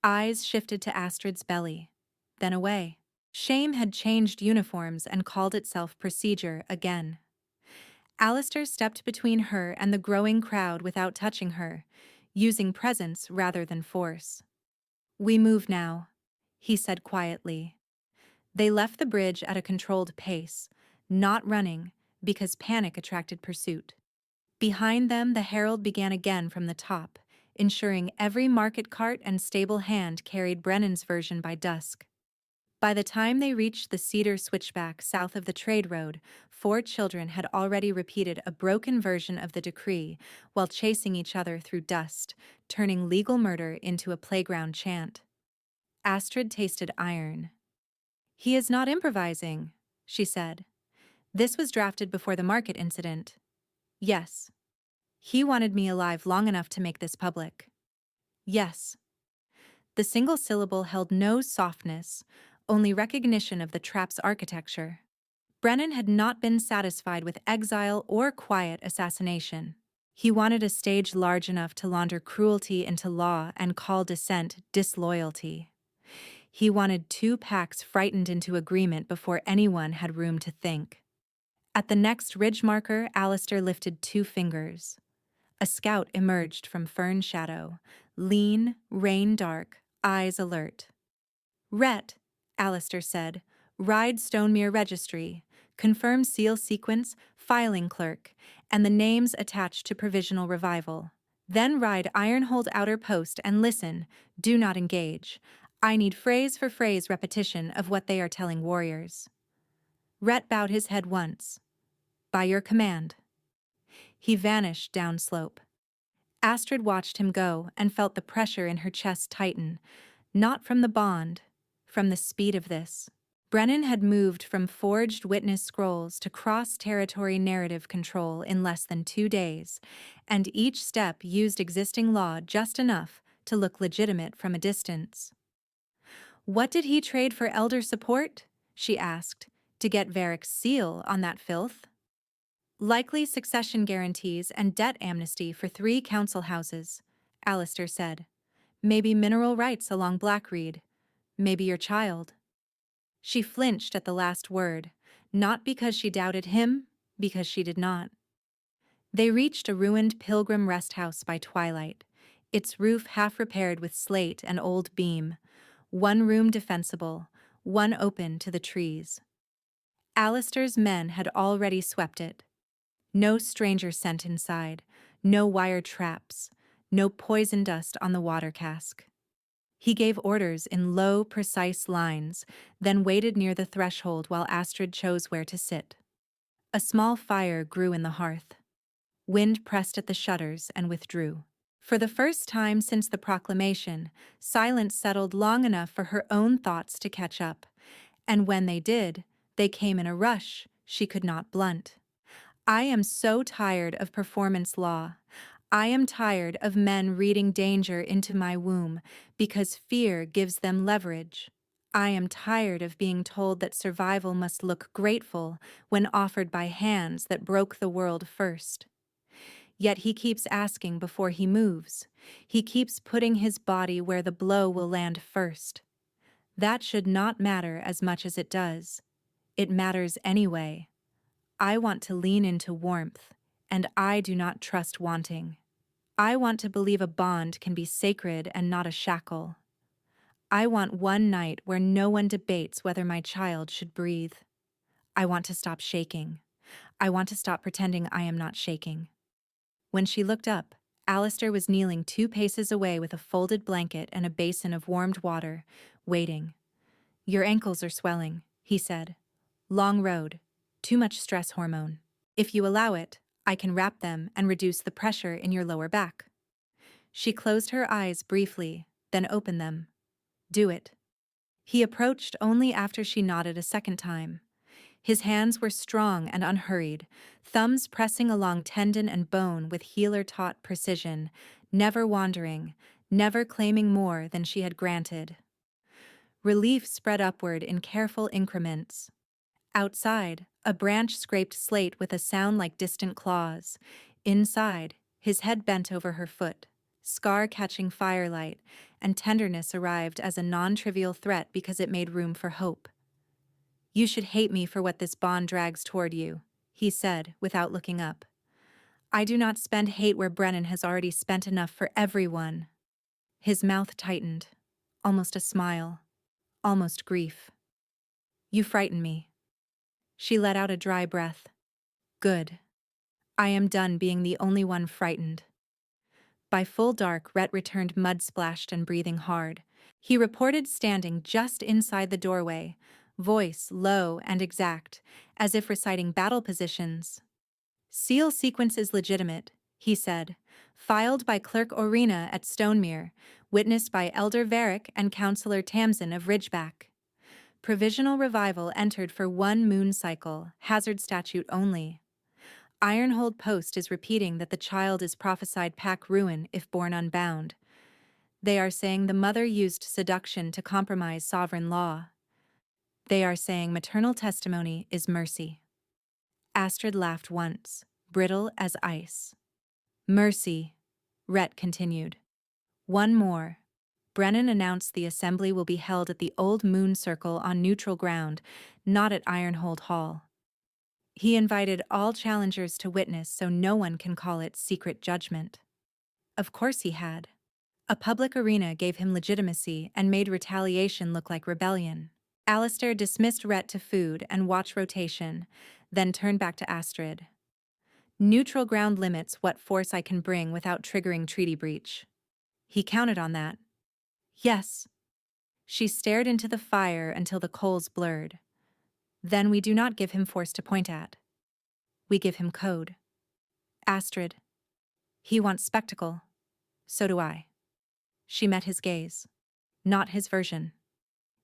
eyes shifted to Astrid's belly, then away. Shame had changed uniforms and called itself procedure again. Alistair stepped between her and the growing crowd without touching her, using presence rather than force. "We move now," he said quietly. They left the bridge at a controlled pace, not running, because panic attracted pursuit. Behind them, the herald began again from the top, ensuring every market cart and stable hand carried Brennan's version by dusk. By the time they reached the cedar switchback south of the trade road, 4 children had already repeated a broken version of the decree while chasing each other through dust, turning legal murder into a playground chant. Astrid tasted iron. "He is not improvising," she said. "This was drafted before the market incident." "Yes." "He wanted me alive long enough to make this public." "Yes." The single syllable held no softness, only recognition of the trap's architecture. Brennan had not been satisfied with exile or quiet assassination. He wanted a stage large enough to launder cruelty into law and call dissent disloyalty. He wanted 2 packs frightened into agreement before anyone had room to think. At the next ridge marker, Alistair lifted 2 fingers. A scout emerged from fern shadow, lean, rain-dark, eyes alert. "Rhett," Alistair said, "ride Stonemere Registry, confirm seal sequence, filing clerk, and the names attached to provisional revival. Then ride Ironhold Outer Post and listen, do not engage. I need phrase-for-phrase repetition of what they are telling warriors." Rhett bowed his head once. "By your command." He vanished downslope. Astrid watched him go and felt the pressure in her chest tighten, not from the bond, from the speed of this. Brennan had moved from forged witness scrolls to cross-territory narrative control in less than 2 days, and each step used existing law just enough to look legitimate from a distance. "What did he trade for elder support?" she asked. "To get Varric's seal on that filth?" "Likely succession guarantees and debt amnesty for 3 council houses," Alistair said. "Maybe mineral rights along Blackreed. Maybe your child." She flinched at the last word, not because she doubted him, because she did not. They reached a ruined pilgrim rest house by twilight, its roof half repaired with slate and old beam, 1 room defensible, 1 open to the trees. Alistair's men had already swept it. No stranger scent inside, no wire traps, no poison dust on the water cask. He gave orders in low, precise lines, then waited near the threshold while Astrid chose where to sit. A small fire grew in the hearth. Wind pressed at the shutters and withdrew. For the first time since the proclamation, silence settled long enough for her own thoughts to catch up, and when they did, they came in a rush she could not blunt. "I am so tired of performance law. I am tired of men reading danger into my womb because fear gives them leverage. I am tired of being told that survival must look grateful when offered by hands that broke the world first." Yet he keeps asking before he moves. He keeps putting his body where the blow will land first. That should not matter as much as it does. It matters anyway. I want to lean into warmth, and I do not trust wanting. I want to believe a bond can be sacred and not a shackle. I want one night where no one debates whether my child should breathe. I want to stop shaking. I want to stop pretending I am not shaking. When she looked up, Alistair was kneeling 2 paces away with a folded blanket and a basin of warmed water, waiting. "Your ankles are swelling," he said. "Long road. Too much stress hormone. If you allow it, I can wrap them and reduce the pressure in your lower back." She closed her eyes briefly, then opened them. "Do it." He approached only after she nodded a second time. His hands were strong and unhurried, thumbs pressing along tendon and bone with healer-taught precision, never wandering, never claiming more than she had granted. Relief spread upward in careful increments. Outside, a branch scraped slate with a sound like distant claws. Inside, his head bent over her foot, scar catching firelight, and tenderness arrived as a non-trivial threat because it made room for hope. "You should hate me for what this bond drags toward you," he said, without looking up. I do not spend hate where Brennan has already spent enough for everyone. His mouth tightened. Almost a smile. Almost grief. You frighten me. She let out a dry breath. Good. I am done being the only one frightened. By full dark, Rhett returned mud-splashed and breathing hard. He reported standing just inside the doorway, voice low and exact, as if reciting battle positions. Seal sequence is legitimate, he said. Filed by Clerk Orina at Stonemere, witnessed by Elder Varick and Councillor Tamsin of Ridgeback. Provisional revival entered for 1 moon cycle, hazard statute only. Ironhold Post is repeating that the child is prophesied pack ruin if born unbound. They are saying the mother used seduction to compromise sovereign law. They are saying maternal testimony is mercy. Astrid laughed once, brittle as ice. Mercy, Rhett continued. One more. Brennan announced the assembly will be held at the Old Moon Circle on neutral ground, not at Ironhold Hall. He invited all challengers to witness so no one can call it secret judgment. Of course he had. A public arena gave him legitimacy and made retaliation look like rebellion. Alistair dismissed Rhett to food and watch rotation, then turned back to Astrid. Neutral ground limits what force I can bring without triggering treaty breach. He counted on that. Yes. She stared into the fire until the coals blurred. Then we do not give him force to point at. We give him code. Astrid. He wants spectacle. So do I. She met his gaze. Not his version.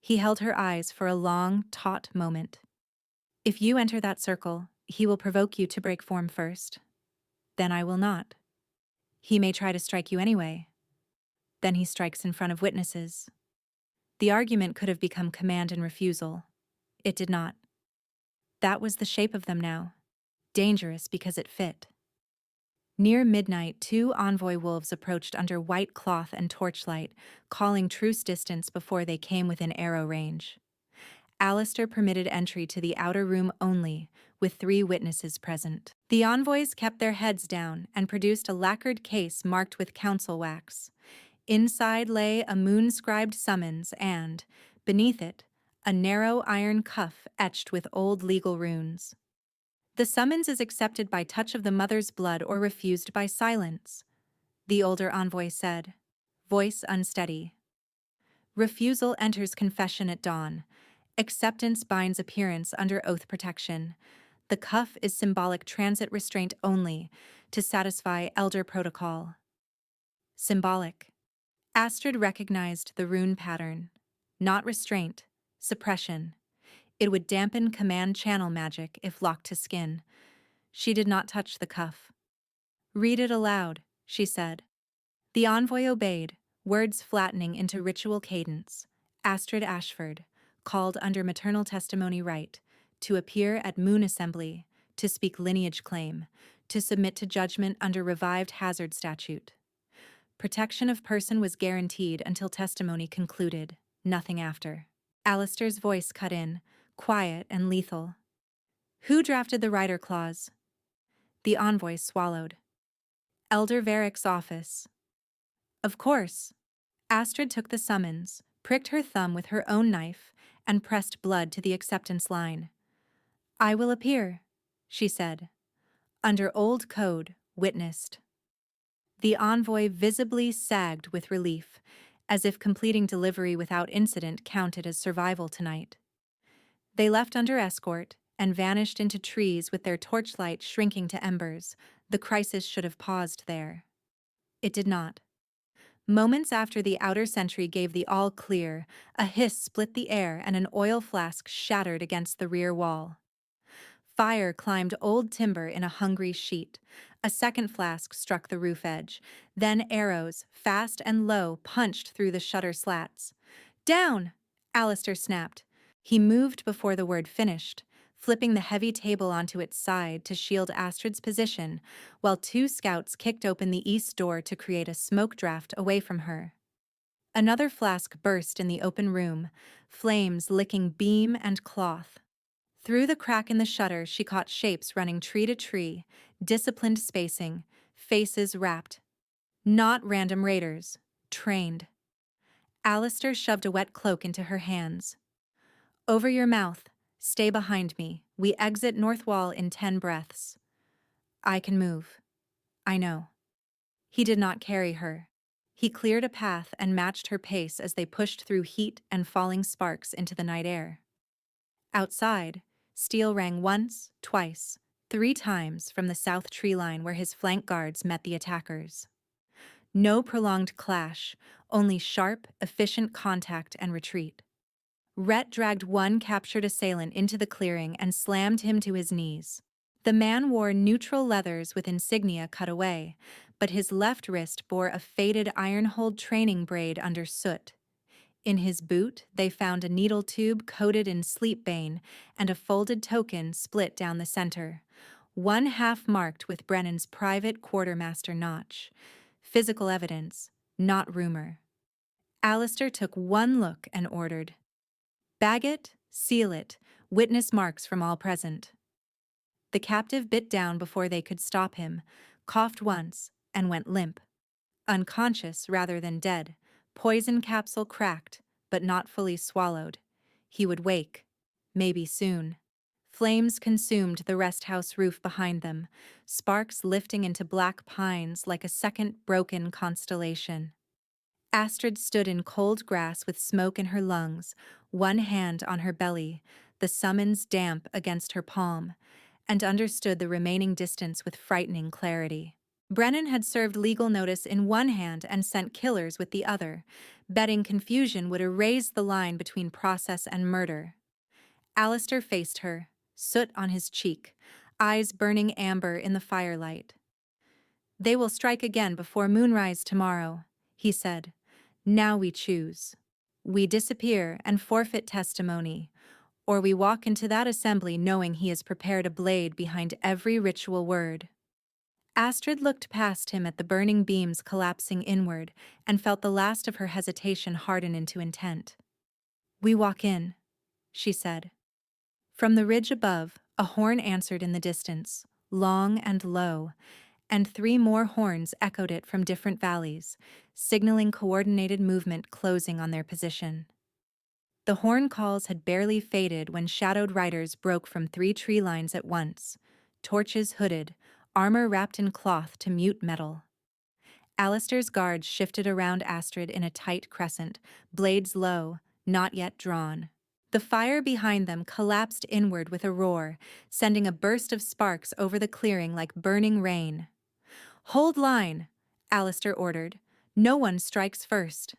He held her eyes for a long, taut moment. If you enter that circle, he will provoke you to break form first. Then I will not. He may try to strike you anyway. Then he strikes in front of witnesses. The argument could have become command and refusal. It did not. That was the shape of them now. Dangerous because it fit. Near midnight, 2 envoy wolves approached under white cloth and torchlight, calling truce distance before they came within arrow range. Alistair permitted entry to the outer room only, with 3 witnesses present. The envoys kept their heads down and produced a lacquered case marked with council wax. Inside lay a moon-scribed summons and, beneath it, a narrow iron cuff etched with old legal runes. The summons is accepted by touch of the mother's blood or refused by silence, the older envoy said, voice unsteady. Refusal enters confession at dawn. Acceptance binds appearance under oath protection. The cuff is symbolic transit restraint only, to satisfy elder protocol. Symbolic. Astrid recognized the rune pattern. Not restraint, suppression. It would dampen command channel magic if locked to skin. She did not touch the cuff. Read it aloud, she said. The envoy obeyed, words flattening into ritual cadence. Astrid Ashford, called under maternal testimony right, to appear at Moon Assembly, to speak lineage claim, to submit to judgment under revived hazard statute. Protection of person was guaranteed until testimony concluded, nothing after. Alistair's voice cut in, quiet and lethal. Who drafted the rider clause? The envoy swallowed. Elder Varick's office. Of course. Astrid took the summons, pricked her thumb with her own knife, and pressed blood to the acceptance line. I will appear, she said. Under old code, witnessed. The envoy visibly sagged with relief, as if completing delivery without incident counted as survival tonight. They left under escort and vanished into trees with their torchlight shrinking to embers. The crisis should have paused there. It did not. Moments after the outer sentry gave the all clear, a hiss split the air and an oil flask shattered against the rear wall. Fire climbed old timber in a hungry sheet. A second flask struck the roof edge. Then arrows, fast and low, punched through the shutter slats. Down! Alistair snapped. He moved before the word finished, flipping the heavy table onto its side to shield Astrid's position, while 2 scouts kicked open the east door to create a smoke draft away from her. Another flask burst in the open room, flames licking beam and cloth. Through the crack in the shutter, she caught shapes running tree to tree, disciplined spacing, faces wrapped. Not random raiders. Trained. Alistair shoved a wet cloak into her hands. Over your mouth. Stay behind me. We exit North Wall in 10 breaths. I can move. I know. He did not carry her. He cleared a path and matched her pace as they pushed through heat and falling sparks into the night air. Outside, steel rang once, twice, 3 times from the south tree line where his flank guards met the attackers. No prolonged clash, only sharp, efficient contact and retreat. Rhett dragged one captured assailant into the clearing and slammed him to his knees. The man wore neutral leathers with insignia cut away, but his left wrist bore a faded iron-holed training braid under soot. In his boot, they found a needle tube coated in sleepbane and a folded token split down the center, one half marked with Brennan's private quartermaster notch. Physical evidence, not rumor. Alistair took one look and ordered, "Bag it, seal it, witness marks from all present." The captive bit down before they could stop him, coughed once, and went limp. Unconscious rather than dead, poison capsule cracked, but not fully swallowed. He would wake. Maybe soon. Flames consumed the rest house roof behind them, sparks lifting into black pines like a second broken constellation. Astrid stood in cold grass with smoke in her lungs, one hand on her belly, the summons damp against her palm, and understood the remaining distance with frightening clarity. Brennan had served legal notice in one hand and sent killers with the other, betting confusion would erase the line between process and murder. Alistair faced her, soot on his cheek, eyes burning amber in the firelight. "They will strike again before moonrise tomorrow," he said. "Now we choose. We disappear and forfeit testimony, or we walk into that assembly knowing he has prepared a blade behind every ritual word." Astrid looked past him at the burning beams collapsing inward and felt the last of her hesitation harden into intent. "We walk in," she said. From the ridge above, a horn answered in the distance, long and low, and 3 more horns echoed it from different valleys, signaling coordinated movement closing on their position. The horn calls had barely faded when shadowed riders broke from 3 tree lines at once, torches hooded, armor wrapped in cloth to mute metal. Alistair's guards shifted around Astrid in a tight crescent, blades low, not yet drawn. The fire behind them collapsed inward with a roar, sending a burst of sparks over the clearing like burning rain. "Hold line," Alistair ordered. "No one strikes first."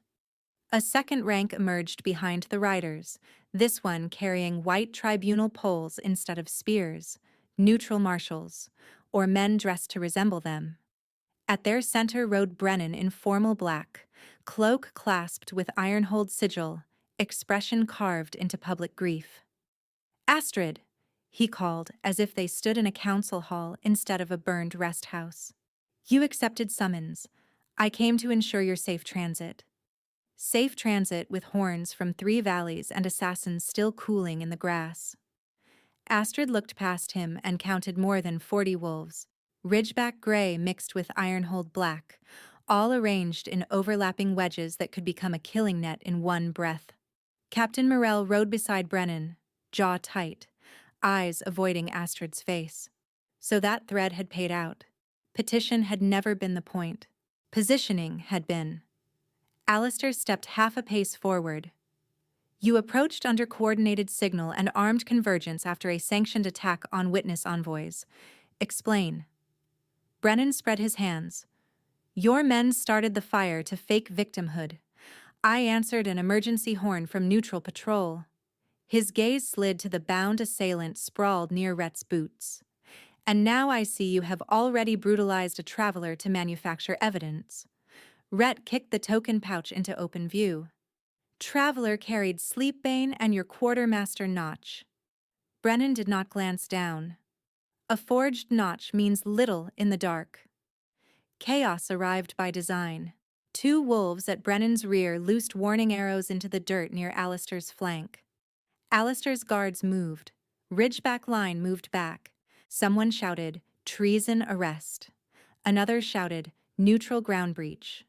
A second rank emerged behind the riders, this one carrying white tribunal poles instead of spears, neutral marshals, or men dressed to resemble them. At their center rode Brennan in formal black, cloak clasped with iron-holed sigil, expression carved into public grief. "Astrid," he called as if they stood in a council hall instead of a burned rest house. "You accepted summons. I came to ensure your safe transit." Safe transit with horns from 3 valleys and assassins still cooling in the grass. Astrid looked past him and counted more than 40 wolves, ridgeback gray mixed with iron-holed black, all arranged in overlapping wedges that could become a killing net in one breath. Captain Morell rode beside Brennan, jaw tight, eyes avoiding Astrid's face. So that thread had paid out. Petition had never been the point. Positioning had been. Alistair stepped half a pace forward. "You approached under coordinated signal and armed convergence after a sanctioned attack on witness envoys. Explain." Brennan spread his hands. "Your men started the fire to fake victimhood. I answered an emergency horn from neutral patrol." His gaze slid to the bound assailant sprawled near Rhett's boots. "And now I see you have already brutalized a traveler to manufacture evidence." Rhett kicked the token pouch into open view. "Traveler carried sleepbane and your quartermaster notch." Brennan did not glance down. A forged notch means little in the dark. Chaos arrived by design. 2 wolves at Brennan's rear loosed warning arrows into the dirt near Alistair's flank. Alistair's guards moved, Ridgeback line moved back. Someone shouted, "Treason arrest." Another shouted, "Neutral ground breach."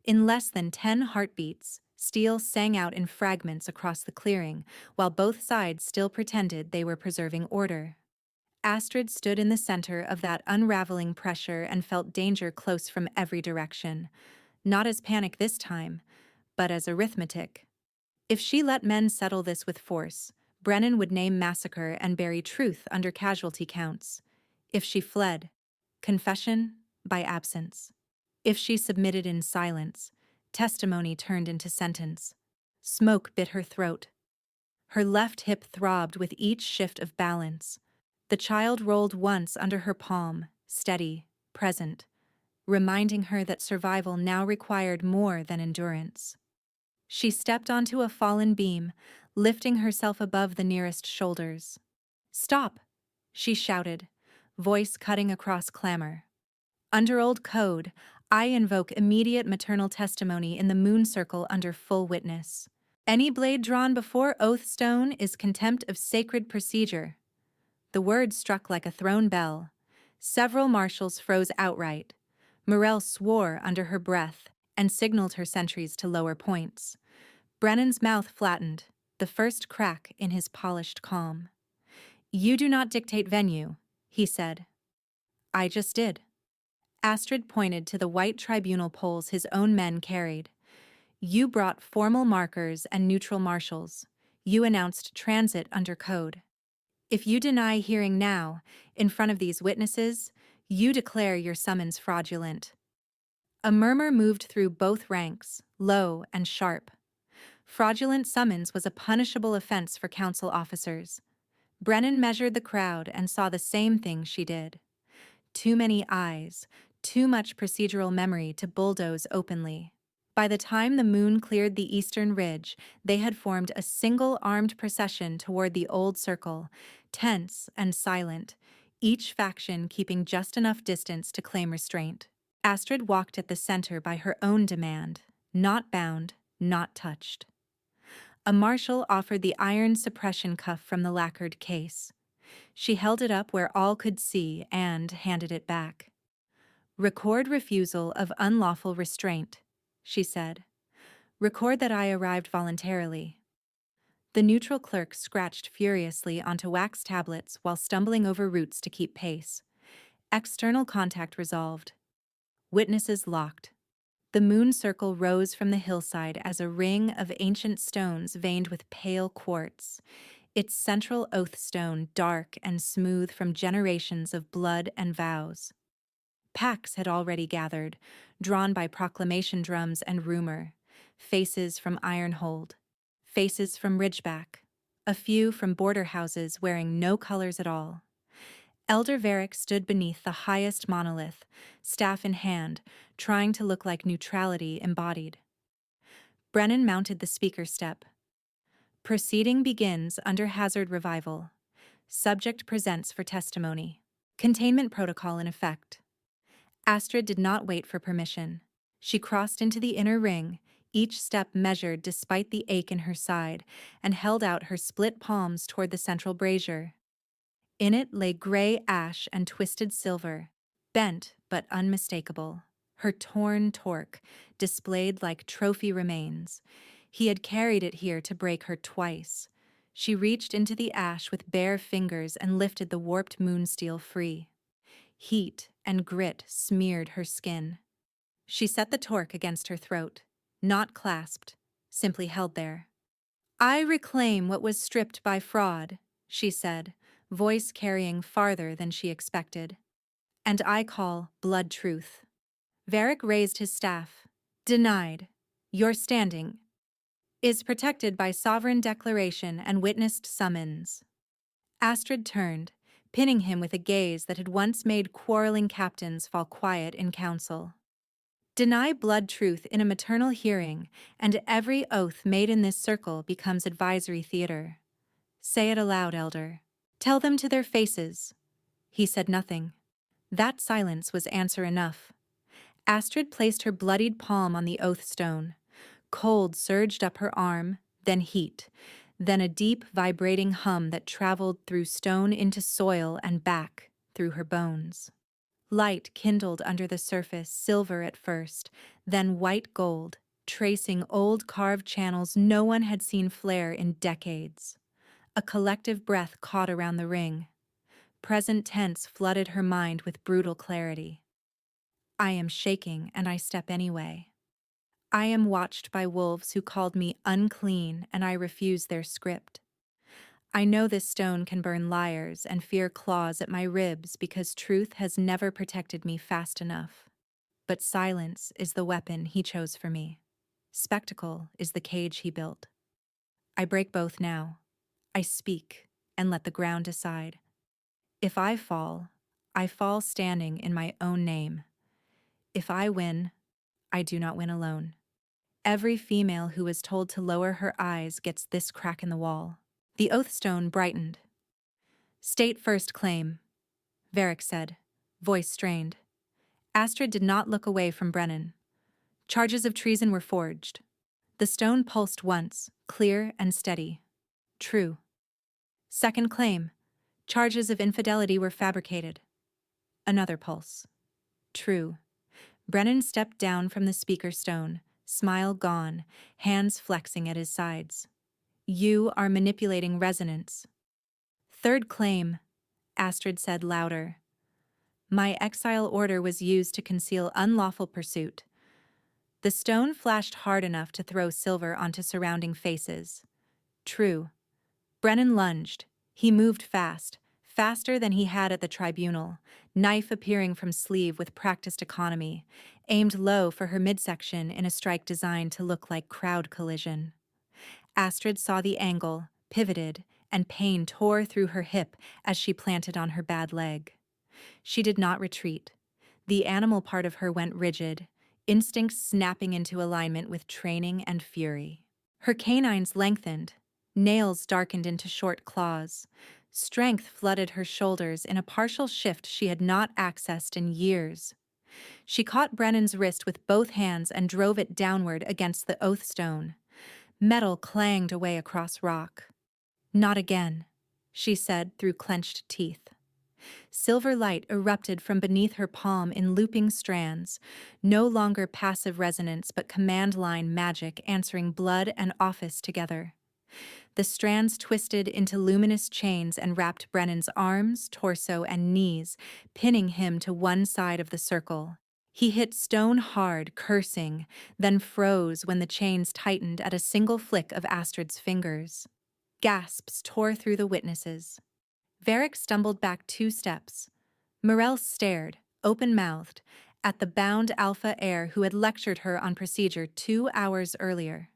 In less than 10 heartbeats, steel sang out in fragments across the clearing, while both sides still pretended they were preserving order. Astrid stood in the center of that unraveling pressure and felt danger close from every direction. Not as panic this time, but as arithmetic. If she let men settle this with force, Brennan would name massacre and bury truth under casualty counts. If she fled, confession by absence. If she submitted in silence, testimony turned into sentence. Smoke bit her throat. Her left hip throbbed with each shift of balance. The child rolled once under her palm, steady, present, reminding her that survival now required more than endurance. She stepped onto a fallen beam, lifting herself above the nearest shoulders. "Stop!" she shouted, voice cutting across clamor. Under old code, I invoke immediate maternal testimony in the moon circle under full witness. Any blade drawn before oath stone is contempt of sacred procedure. The word struck like a thrown bell. Several marshals froze outright. Morel swore under her breath and signaled her sentries to lower points. Brennan's mouth flattened, the first crack in his polished calm. "You do not dictate venue," he said. "I just did." Astrid pointed to the white tribunal poles his own men carried. "You brought formal markers and neutral marshals. You announced transit under code. If you deny hearing now, in front of these witnesses, you declare your summons fraudulent." A murmur moved through both ranks, low and sharp. Fraudulent summons was a punishable offense for council officers. Brennan measured the crowd and saw the same thing she did. Too many eyes, too much procedural memory to bulldoze openly. By the time the moon cleared the eastern ridge, they had formed a single armed procession toward the old circle, tense and silent, each faction keeping just enough distance to claim restraint. Astrid walked at the center by her own demand, not bound, not touched. A marshal offered the iron suppression cuff from the lacquered case. She held it up where all could see and handed it back. "Record refusal of unlawful restraint," she said. "Record that I arrived voluntarily." The neutral clerk scratched furiously onto wax tablets while stumbling over roots to keep pace. External contact resolved. Witnesses locked. The moon circle rose from the hillside as a ring of ancient stones veined with pale quartz, its central oath stone dark and smooth from generations of blood and vows. Packs had already gathered, drawn by proclamation drums and rumor, faces from Ironhold, faces from Ridgeback, a few from border houses wearing no colors at all. Elder Varric stood beneath the highest monolith, staff in hand, trying to look like neutrality embodied. Brennan mounted the speaker step. "Proceeding begins under hazard revival. Subject presents for testimony. Containment protocol in effect." Astrid did not wait for permission. She crossed into the inner ring, each step measured despite the ache in her side, and held out her split palms toward the central brazier. In it lay gray ash and twisted silver, bent but unmistakable. Her torn torque, displayed like trophy remains. He had carried it here to break her twice. She reached into the ash with bare fingers and lifted the warped moonsteel free. Heat and grit smeared her skin. She set the torque against her throat, not clasped, simply held there. "I reclaim what was stripped by fraud," she said, voice carrying farther than she expected. "And I call blood truth." Varric raised his staff. "Denied. Your standing is protected by sovereign declaration and witnessed summons." Astrid turned, pinning him with a gaze that had once made quarreling captains fall quiet in council. "Deny blood truth in a maternal hearing, and every oath made in this circle becomes advisory theater. Say it aloud, Elder. Tell them to their faces." He said nothing. That silence was answer enough. Astrid placed her bloodied palm on the oath stone. Cold surged up her arm, then heat. then a deep, vibrating hum that traveled through stone into soil and back through her bones. Light kindled under the surface, silver at first, then white gold, tracing old carved channels no one had seen flare in decades. A collective breath caught around the ring. Present tense flooded her mind with brutal clarity. I am shaking, and I step anyway. I am watched by wolves who called me unclean, and I refuse their script. I know this stone can burn liars, and fear claws at my ribs because truth has never protected me fast enough. But silence is the weapon he chose for me. Spectacle is the cage he built. I break both now. I speak and let the ground decide. If I fall standing in my own name. If I win, I do not win alone. Every female who is told to lower her eyes gets this crack in the wall. The Oathstone brightened. State first claim, Varric said, voice strained. Astrid did not look away from Brennan. Charges of treason were forged. The stone pulsed once, clear and steady. True. Second claim, charges of infidelity were fabricated. Another pulse. True. Brennan stepped down from the speaker stone, smile gone, hands flexing at his sides. You are manipulating resonance. Third claim, Astrid said louder. My exile order was used to conceal unlawful pursuit. The stone flashed hard enough to throw silver onto surrounding faces. True. Brennan lunged. He moved fast, faster than he had at the tribunal, knife appearing from sleeve with practiced economy, aimed low for her midsection in a strike designed to look like crowd collision. Astrid saw the angle, pivoted, and pain tore through her hip as she planted on her bad leg. She did not retreat. The animal part of her went rigid, instincts snapping into alignment with training and fury. Her canines lengthened, nails darkened into short claws. Strength flooded her shoulders in a partial shift she had not accessed in years. She caught Brennan's wrist with both hands and drove it downward against the Oathstone. Metal clanged away across rock. Not again, she said through clenched teeth. Silver light erupted from beneath her palm in looping strands, no longer passive resonance but command line magic answering blood and office together. The strands twisted into luminous chains and wrapped Brennan's arms, torso, and knees, pinning him to one side of the circle. He hit stone hard, cursing, then froze when the chains tightened at a single flick of Astrid's fingers. Gasps tore through the witnesses. Varric stumbled back 2 steps. Morel stared, open-mouthed, at the bound alpha heir who had lectured her on procedure 2 hours earlier.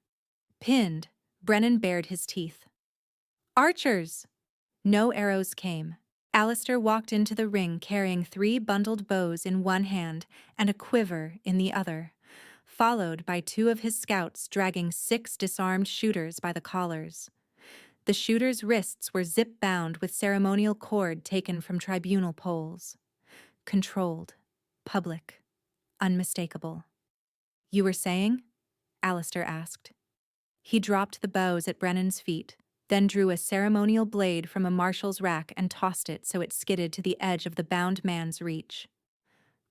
Pinned, Brennan bared his teeth. Archers! No arrows came. Alistair walked into the ring carrying 3 bundled bows in one hand and a quiver in the other, followed by 2 of his scouts dragging 6 disarmed shooters by the collars. The shooters' wrists were zip-bound with ceremonial cord taken from tribunal poles. Controlled, public, unmistakable. You were saying? Alistair asked. He dropped the bows at Brennan's feet, then drew a ceremonial blade from a marshal's rack and tossed it so it skidded to the edge of the bound man's reach.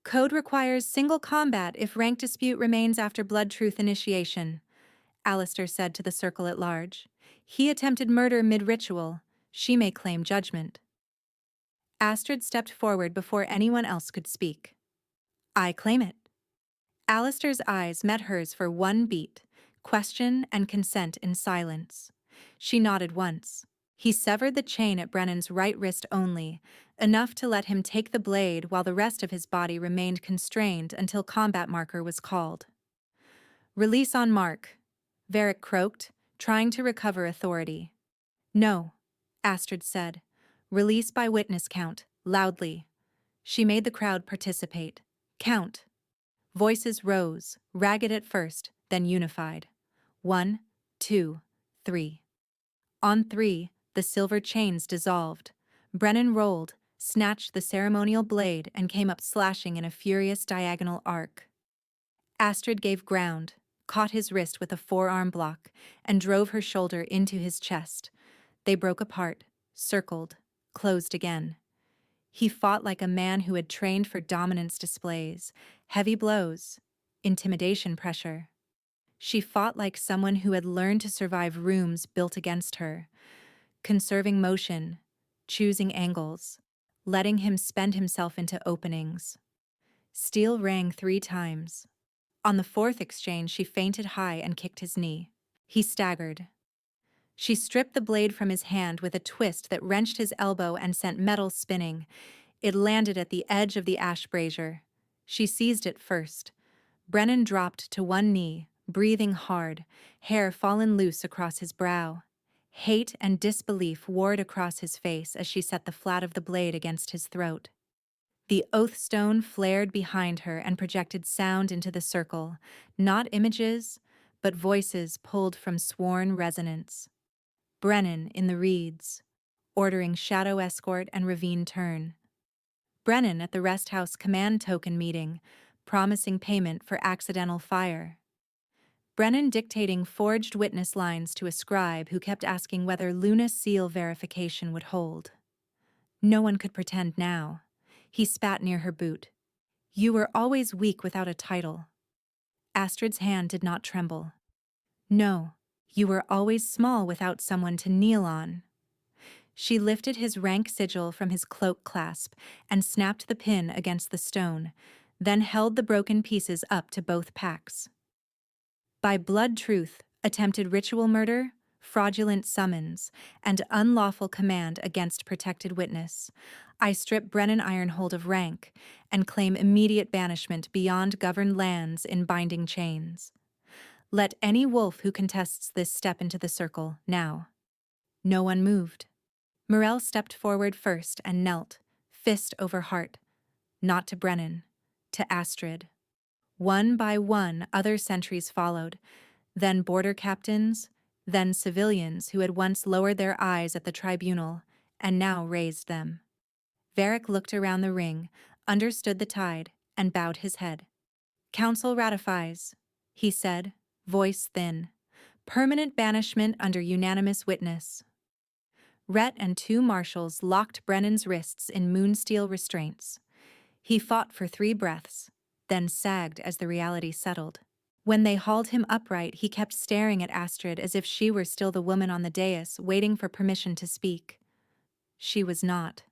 Code requires single combat if rank dispute remains after blood truth initiation, Alistair said to the circle at large. He attempted murder mid-ritual. She may claim judgment. Astrid stepped forward before anyone else could speak. I claim it. Alistair's eyes met hers for one beat, question and consent in silence. She nodded once. He severed the chain at Brennan's right wrist only, enough to let him take the blade while the rest of his body remained constrained until combat marker was called. Release on mark, Varric croaked, trying to recover authority. No, Astrid said. Release by witness count, loudly. She made the crowd participate. Count. Voices rose, ragged at first, then unified. 1, 2, 3. On 3, the silver chains dissolved. Brennan rolled, snatched the ceremonial blade, and came up slashing in a furious diagonal arc. Astrid gave ground, caught his wrist with a forearm block, and drove her shoulder into his chest. They broke apart, circled, closed again. He fought like a man who had trained for dominance displays, heavy blows, intimidation pressure. She fought like someone who had learned to survive rooms built against her, conserving motion, choosing angles, letting him spend himself into openings. Steel rang 3 times. On the 4th exchange, she fainted high and kicked his knee. He staggered. She stripped the blade from his hand with a twist that wrenched his elbow and sent metal spinning. It landed at the edge of the ash brazier. She seized it first. Brennan dropped to one knee, breathing hard, hair fallen loose across his brow. Hate and disbelief warred across his face as she set the flat of the blade against his throat. The oath stone flared behind her and projected sound into the circle, not images, but voices pulled from sworn resonance. Brennan in the reeds, ordering shadow escort and ravine turn. Brennan at the rest house command token meeting, promising payment for accidental fire. Brennan dictating forged witness lines to a scribe who kept asking whether Luna seal verification would hold. No one could pretend now. He spat near her boot. You were always weak without a title. Astrid's hand did not tremble. No, you were always small without someone to kneel on. She lifted his rank sigil from his cloak clasp and snapped the pin against the stone, then held the broken pieces up to both packs. By blood truth, attempted ritual murder, fraudulent summons, and unlawful command against protected witness, I strip Brennan Ironhold of rank and claim immediate banishment beyond governed lands in binding chains. Let any wolf who contests this step into the circle, now. No one moved. Morel stepped forward first and knelt, fist over heart. Not to Brennan, to Astrid. One by one, other sentries followed, then border captains, then civilians who had once lowered their eyes at the tribunal and now raised them. Varric looked around the ring, understood the tide, and bowed his head. Council ratifies, he said, voice thin. Permanent banishment under unanimous witness. Rhett and 2 marshals locked Brennan's wrists in moonsteel restraints. He fought for 3 breaths, then sagged as the reality settled. When they hauled him upright, he kept staring at Astrid as if she were still the woman on the dais, waiting for permission to speak. She was not.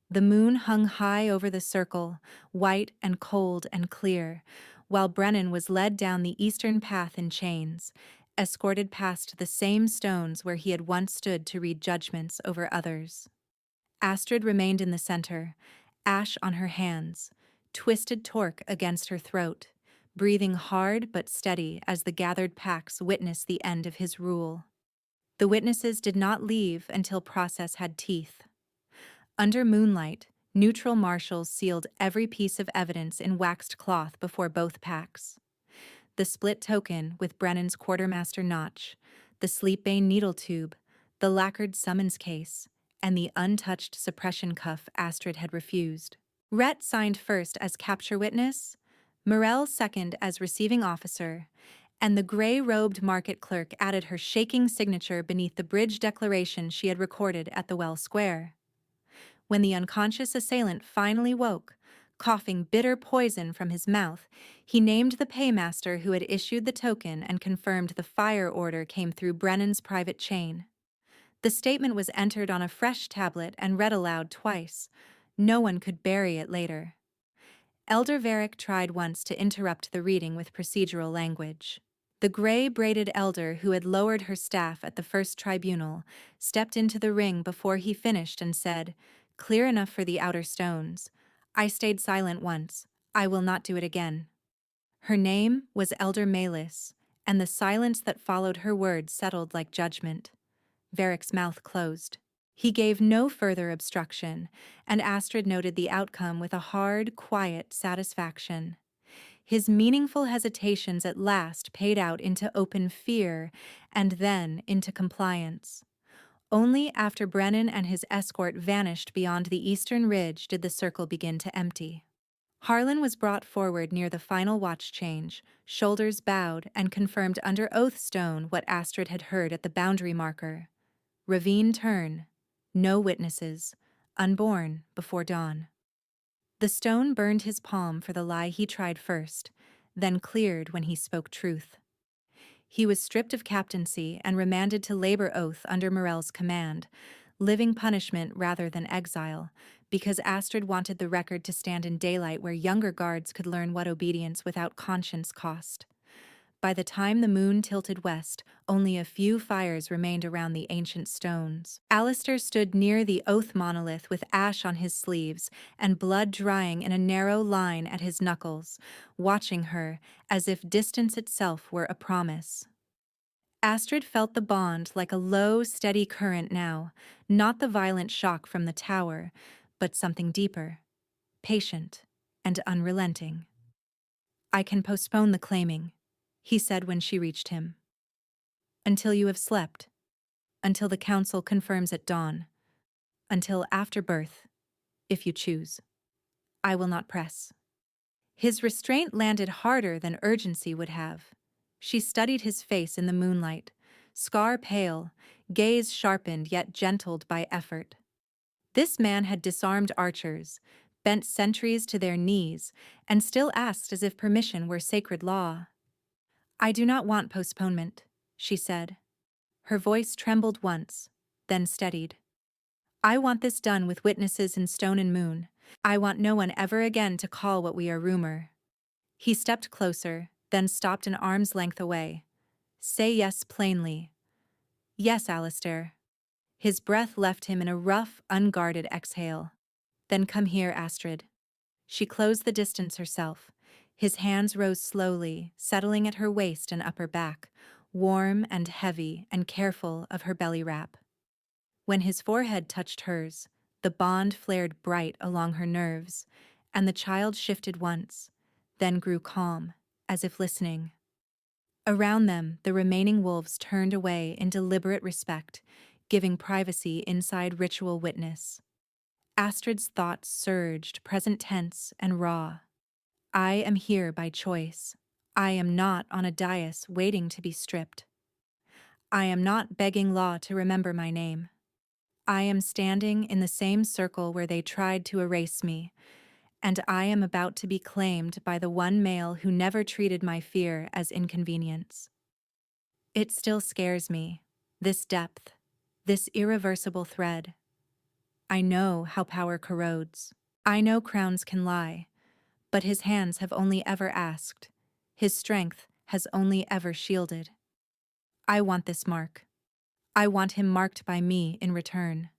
The moon hung high over the circle, white and cold and clear, while Brennan was led down the eastern path in chains, escorted past the same stones where he had once stood to read judgments over others. Astrid remained in the center, ash on her hands, twisted torque against her throat, breathing hard but steady as the gathered packs witnessed the end of his rule. The witnesses did not leave until process had teeth. Under moonlight, neutral marshals sealed every piece of evidence in waxed cloth before both packs. The split token with Brennan's quartermaster notch, the sleepbane needle tube, the lacquered summons case, and the untouched suppression cuff Astrid had refused. Rhett signed first as capture witness, Morel second as receiving officer, and the gray-robed market clerk added her shaking signature beneath the bridge declaration she had recorded at the Well Square. When the unconscious assailant finally woke, coughing bitter poison from his mouth, he named the paymaster who had issued the token and confirmed the fire order came through Brennan's private chain. The statement was entered on a fresh tablet and read aloud twice. No one could bury it later. Elder Varric tried once to interrupt the reading with procedural language. The gray-braided elder who had lowered her staff at the first tribunal stepped into the ring before he finished and said, "Clear enough for the outer stones. I stayed silent once. I will not do it again." Her name was Elder Malis, and the silence that followed her words settled like judgment. Varric's mouth closed. He gave no further obstruction, and Astrid noted the outcome with a hard, quiet satisfaction. His meaningful hesitations at last paid out into open fear, and then into compliance. Only after Brennan and his escort vanished beyond the eastern ridge did the circle begin to empty. Harlan was brought forward near the final watch change, shoulders bowed, and confirmed under oath stone what Astrid had heard at the boundary marker. Ravine turn. No witnesses. Unborn before dawn. The stone burned his palm for the lie he tried first, then cleared when he spoke truth. He was stripped of captaincy and remanded to labor oath under Morel's command, living punishment rather than exile, because Astrid wanted the record to stand in daylight where younger guards could learn what obedience without conscience cost. By the time the moon tilted west, only a few fires remained around the ancient stones. Alistair stood near the oath monolith with ash on his sleeves and blood drying in a narrow line at his knuckles, watching her as if distance itself were a promise. Astrid felt the bond like a low, steady current now, not the violent shock from the tower, but something deeper, patient, and unrelenting. "I can postpone the claiming," he said when she reached him. "Until you have slept. Until the council confirms at dawn. Until after birth, if you choose. I will not press." His restraint landed harder than urgency would have. She studied his face in the moonlight, scar pale, gaze sharpened yet gentled by effort. This man had disarmed archers, bent sentries to their knees, and still asked as if permission were sacred law. "I do not want postponement," she said. Her voice trembled once, then steadied. "I want this done with witnesses in stone and moon. I want no one ever again to call what we are rumor." He stepped closer, then stopped an arm's length away. "Say yes plainly." "Yes, Alistair." His breath left him in a rough, unguarded exhale. "Then come here, Astrid." She closed the distance herself. His hands rose slowly, settling at her waist and upper back, warm and heavy and careful of her belly wrap. When his forehead touched hers, the bond flared bright along her nerves, and the child shifted once, then grew calm, as if listening. Around them, the remaining wolves turned away in deliberate respect, giving privacy inside ritual witness. Astrid's thoughts surged, present tense and raw. "I am here by choice. I am not on a dais waiting to be stripped. I am not begging law to remember my name. I am standing in the same circle where they tried to erase me, and I am about to be claimed by the one male who never treated my fear as inconvenience. It still scares me, this depth, this irreversible thread. I know how power corrodes. I know crowns can lie, but his hands have only ever asked. His strength has only ever shielded. I want this mark. I want him marked by me in return.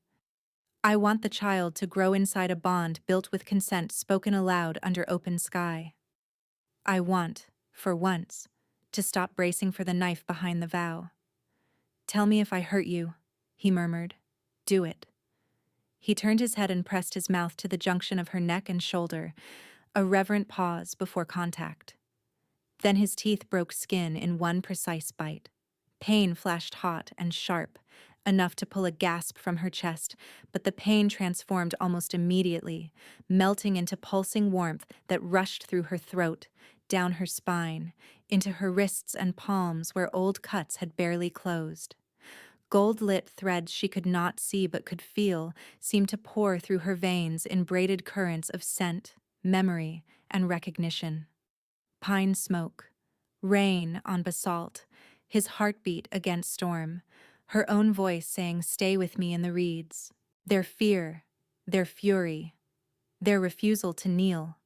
I want the child to grow inside a bond built with consent spoken aloud under open sky. I want, for once, to stop bracing for the knife behind the vow. "Tell me if I hurt you," he murmured. "Do it." He turned his head and pressed his mouth to the junction of her neck and shoulder, a reverent pause before contact. Then his teeth broke skin in one precise bite. Pain flashed hot and sharp, enough to pull a gasp from her chest, but the pain transformed almost immediately, melting into pulsing warmth that rushed through her throat, down her spine, into her wrists and palms where old cuts had barely closed. Gold-lit threads she could not see but could feel seemed to pour through her veins in braided currents of scent, memory, and recognition. Pine smoke, rain on basalt, his heartbeat against storm, her own voice saying, "Stay with me in the reeds." Their fear, their fury, their refusal to kneel.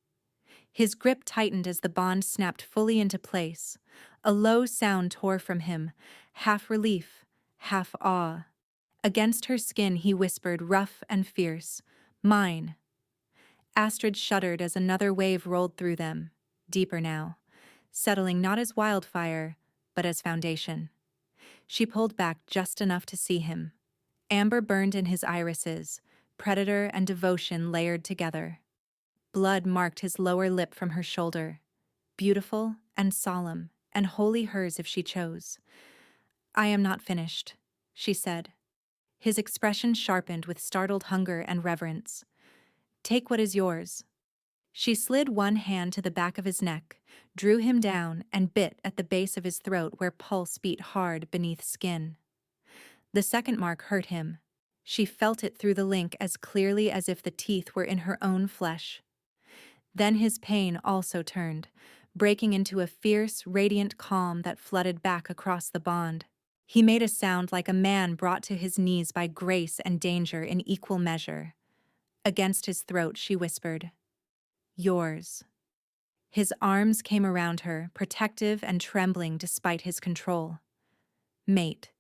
His grip tightened as the bond snapped fully into place. A low sound tore from him, half relief, half awe. Against her skin he whispered, rough and fierce, "Mine." Astrid shuddered as another wave rolled through them, deeper now, settling not as wildfire, but as foundation. She pulled back just enough to see him. Amber burned in his irises, predator and devotion layered together. Blood marked his lower lip from her shoulder, beautiful and solemn, and wholly hers if she chose. "I am not finished," she said. His expression sharpened with startled hunger and reverence. "Take what is yours." She slid one hand to the back of his neck, drew him down, and bit at the base of his throat where pulse beat hard beneath skin. The second mark hurt him. She felt it through the link as clearly as if the teeth were in her own flesh. Then his pain also turned, breaking into a fierce, radiant calm that flooded back across the bond. He made a sound like a man brought to his knees by grace and danger in equal measure. Against his throat, she whispered, "Yours." His arms came around her, protective and trembling despite his control. "Mate,"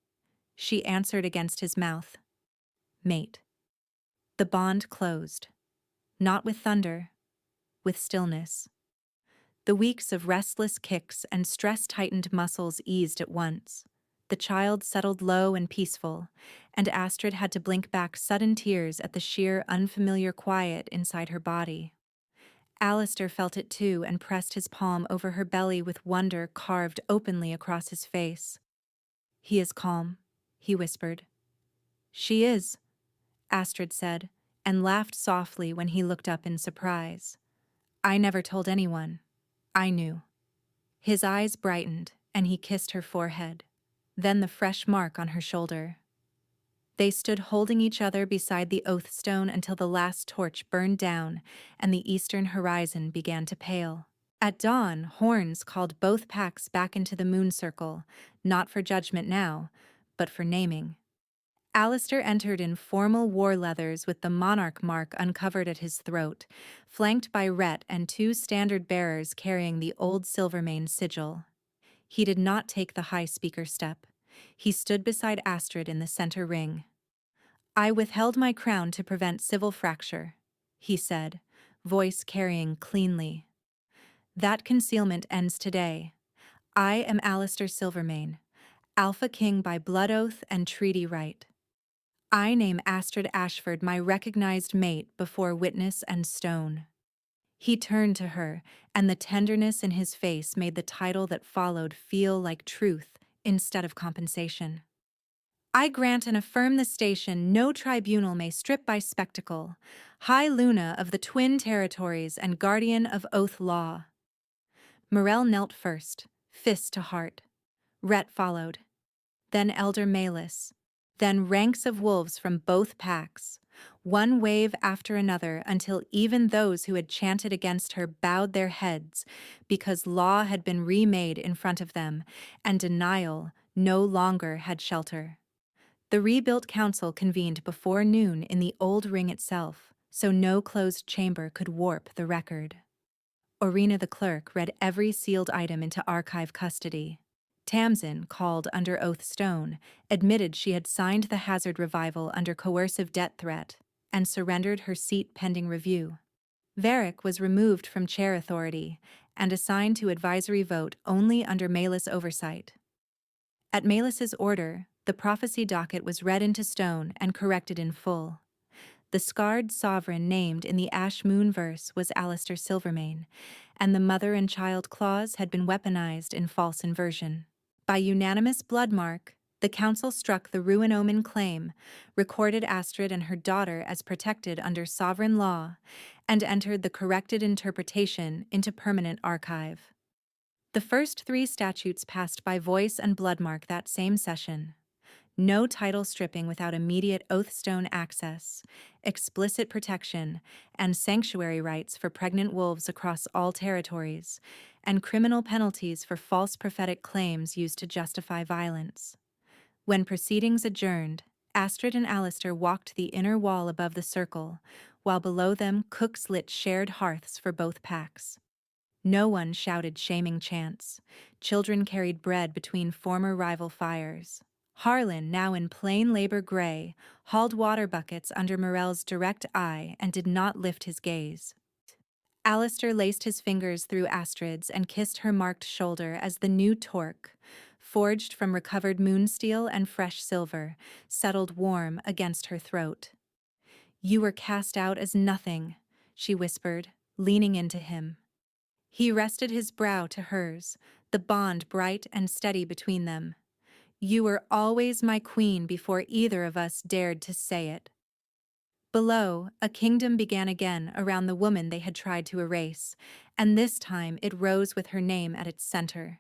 she answered against his mouth. "Mate." The bond closed. Not with thunder, with stillness. The weeks of restless kicks and stress-tightened muscles eased at once. The child settled low and peaceful, and Astrid had to blink back sudden tears at the sheer, unfamiliar quiet inside her body. Alistair felt it too and pressed his palm over her belly with wonder carved openly across his face. "He is calm," he whispered. "She is," Astrid said, and laughed softly when he looked up in surprise. "I never told anyone. I knew." His eyes brightened, and he kissed her forehead, then the fresh mark on her shoulder. They stood holding each other beside the oath stone until the last torch burned down and the eastern horizon began to pale. At dawn, horns called both packs back into the moon circle, not for judgment now, but for naming. Alistair entered in formal war leathers with the monarch mark uncovered at his throat, flanked by Rhett and two standard bearers carrying the old Silvermane sigil. He did not take the high speaker step. He stood beside Astrid in the center ring. "I withheld my crown to prevent civil fracture," he said, voice carrying cleanly. "That concealment ends today. I am Alistair Silvermane, Alpha King by blood oath and treaty right. I name Astrid Ashford my recognized mate before witness and stone." He turned to her, and the tenderness in his face made the title that followed feel like truth instead of compensation. "I grant and affirm the station no tribunal may strip by spectacle, High Luna of the Twin Territories and guardian of oath law." Morel knelt first, fist to heart. Rhett followed. Then Elder Malus. Then ranks of wolves from both packs, one wave after another until even those who had chanted against her bowed their heads because law had been remade in front of them and denial no longer had shelter. The rebuilt council convened before noon in the old ring itself, so no closed chamber could warp the record. Orina the clerk read every sealed item into archive custody. Tamsin, called under oath stone, admitted she had signed the Hazard revival under coercive debt threat and surrendered her seat pending review. Varric was removed from chair authority and assigned to advisory vote only under Malus oversight. At Malus's order, the prophecy docket was read into stone and corrected in full. The scarred sovereign named in the Ash Moon verse was Alistair Silvermane, and the mother and child clause had been weaponized in false inversion. By unanimous blood mark, the council struck the Ruin Omen claim, recorded Astrid and her daughter as protected under sovereign law, and entered the corrected interpretation into permanent archive. The first 3 statutes passed by voice and blood mark that same session. No title stripping without immediate oathstone access, explicit protection, and sanctuary rights for pregnant wolves across all territories, and criminal penalties for false prophetic claims used to justify violence. When proceedings adjourned, Astrid and Alistair walked the inner wall above the circle, while below them cooks lit shared hearths for both packs. No one shouted shaming chants. Children carried bread between former rival fires. Harlan, now in plain labor gray, hauled water buckets under Morel's direct eye and did not lift his gaze. Alistair laced his fingers through Astrid's and kissed her marked shoulder as the new torque, forged from recovered moonsteel and fresh silver, settled warm against her throat. "You were cast out as nothing," she whispered, leaning into him. He rested his brow to hers, the bond bright and steady between them. "You were always my queen before either of us dared to say it." Below, a kingdom began again around the woman they had tried to erase, and this time it rose with her name at its center.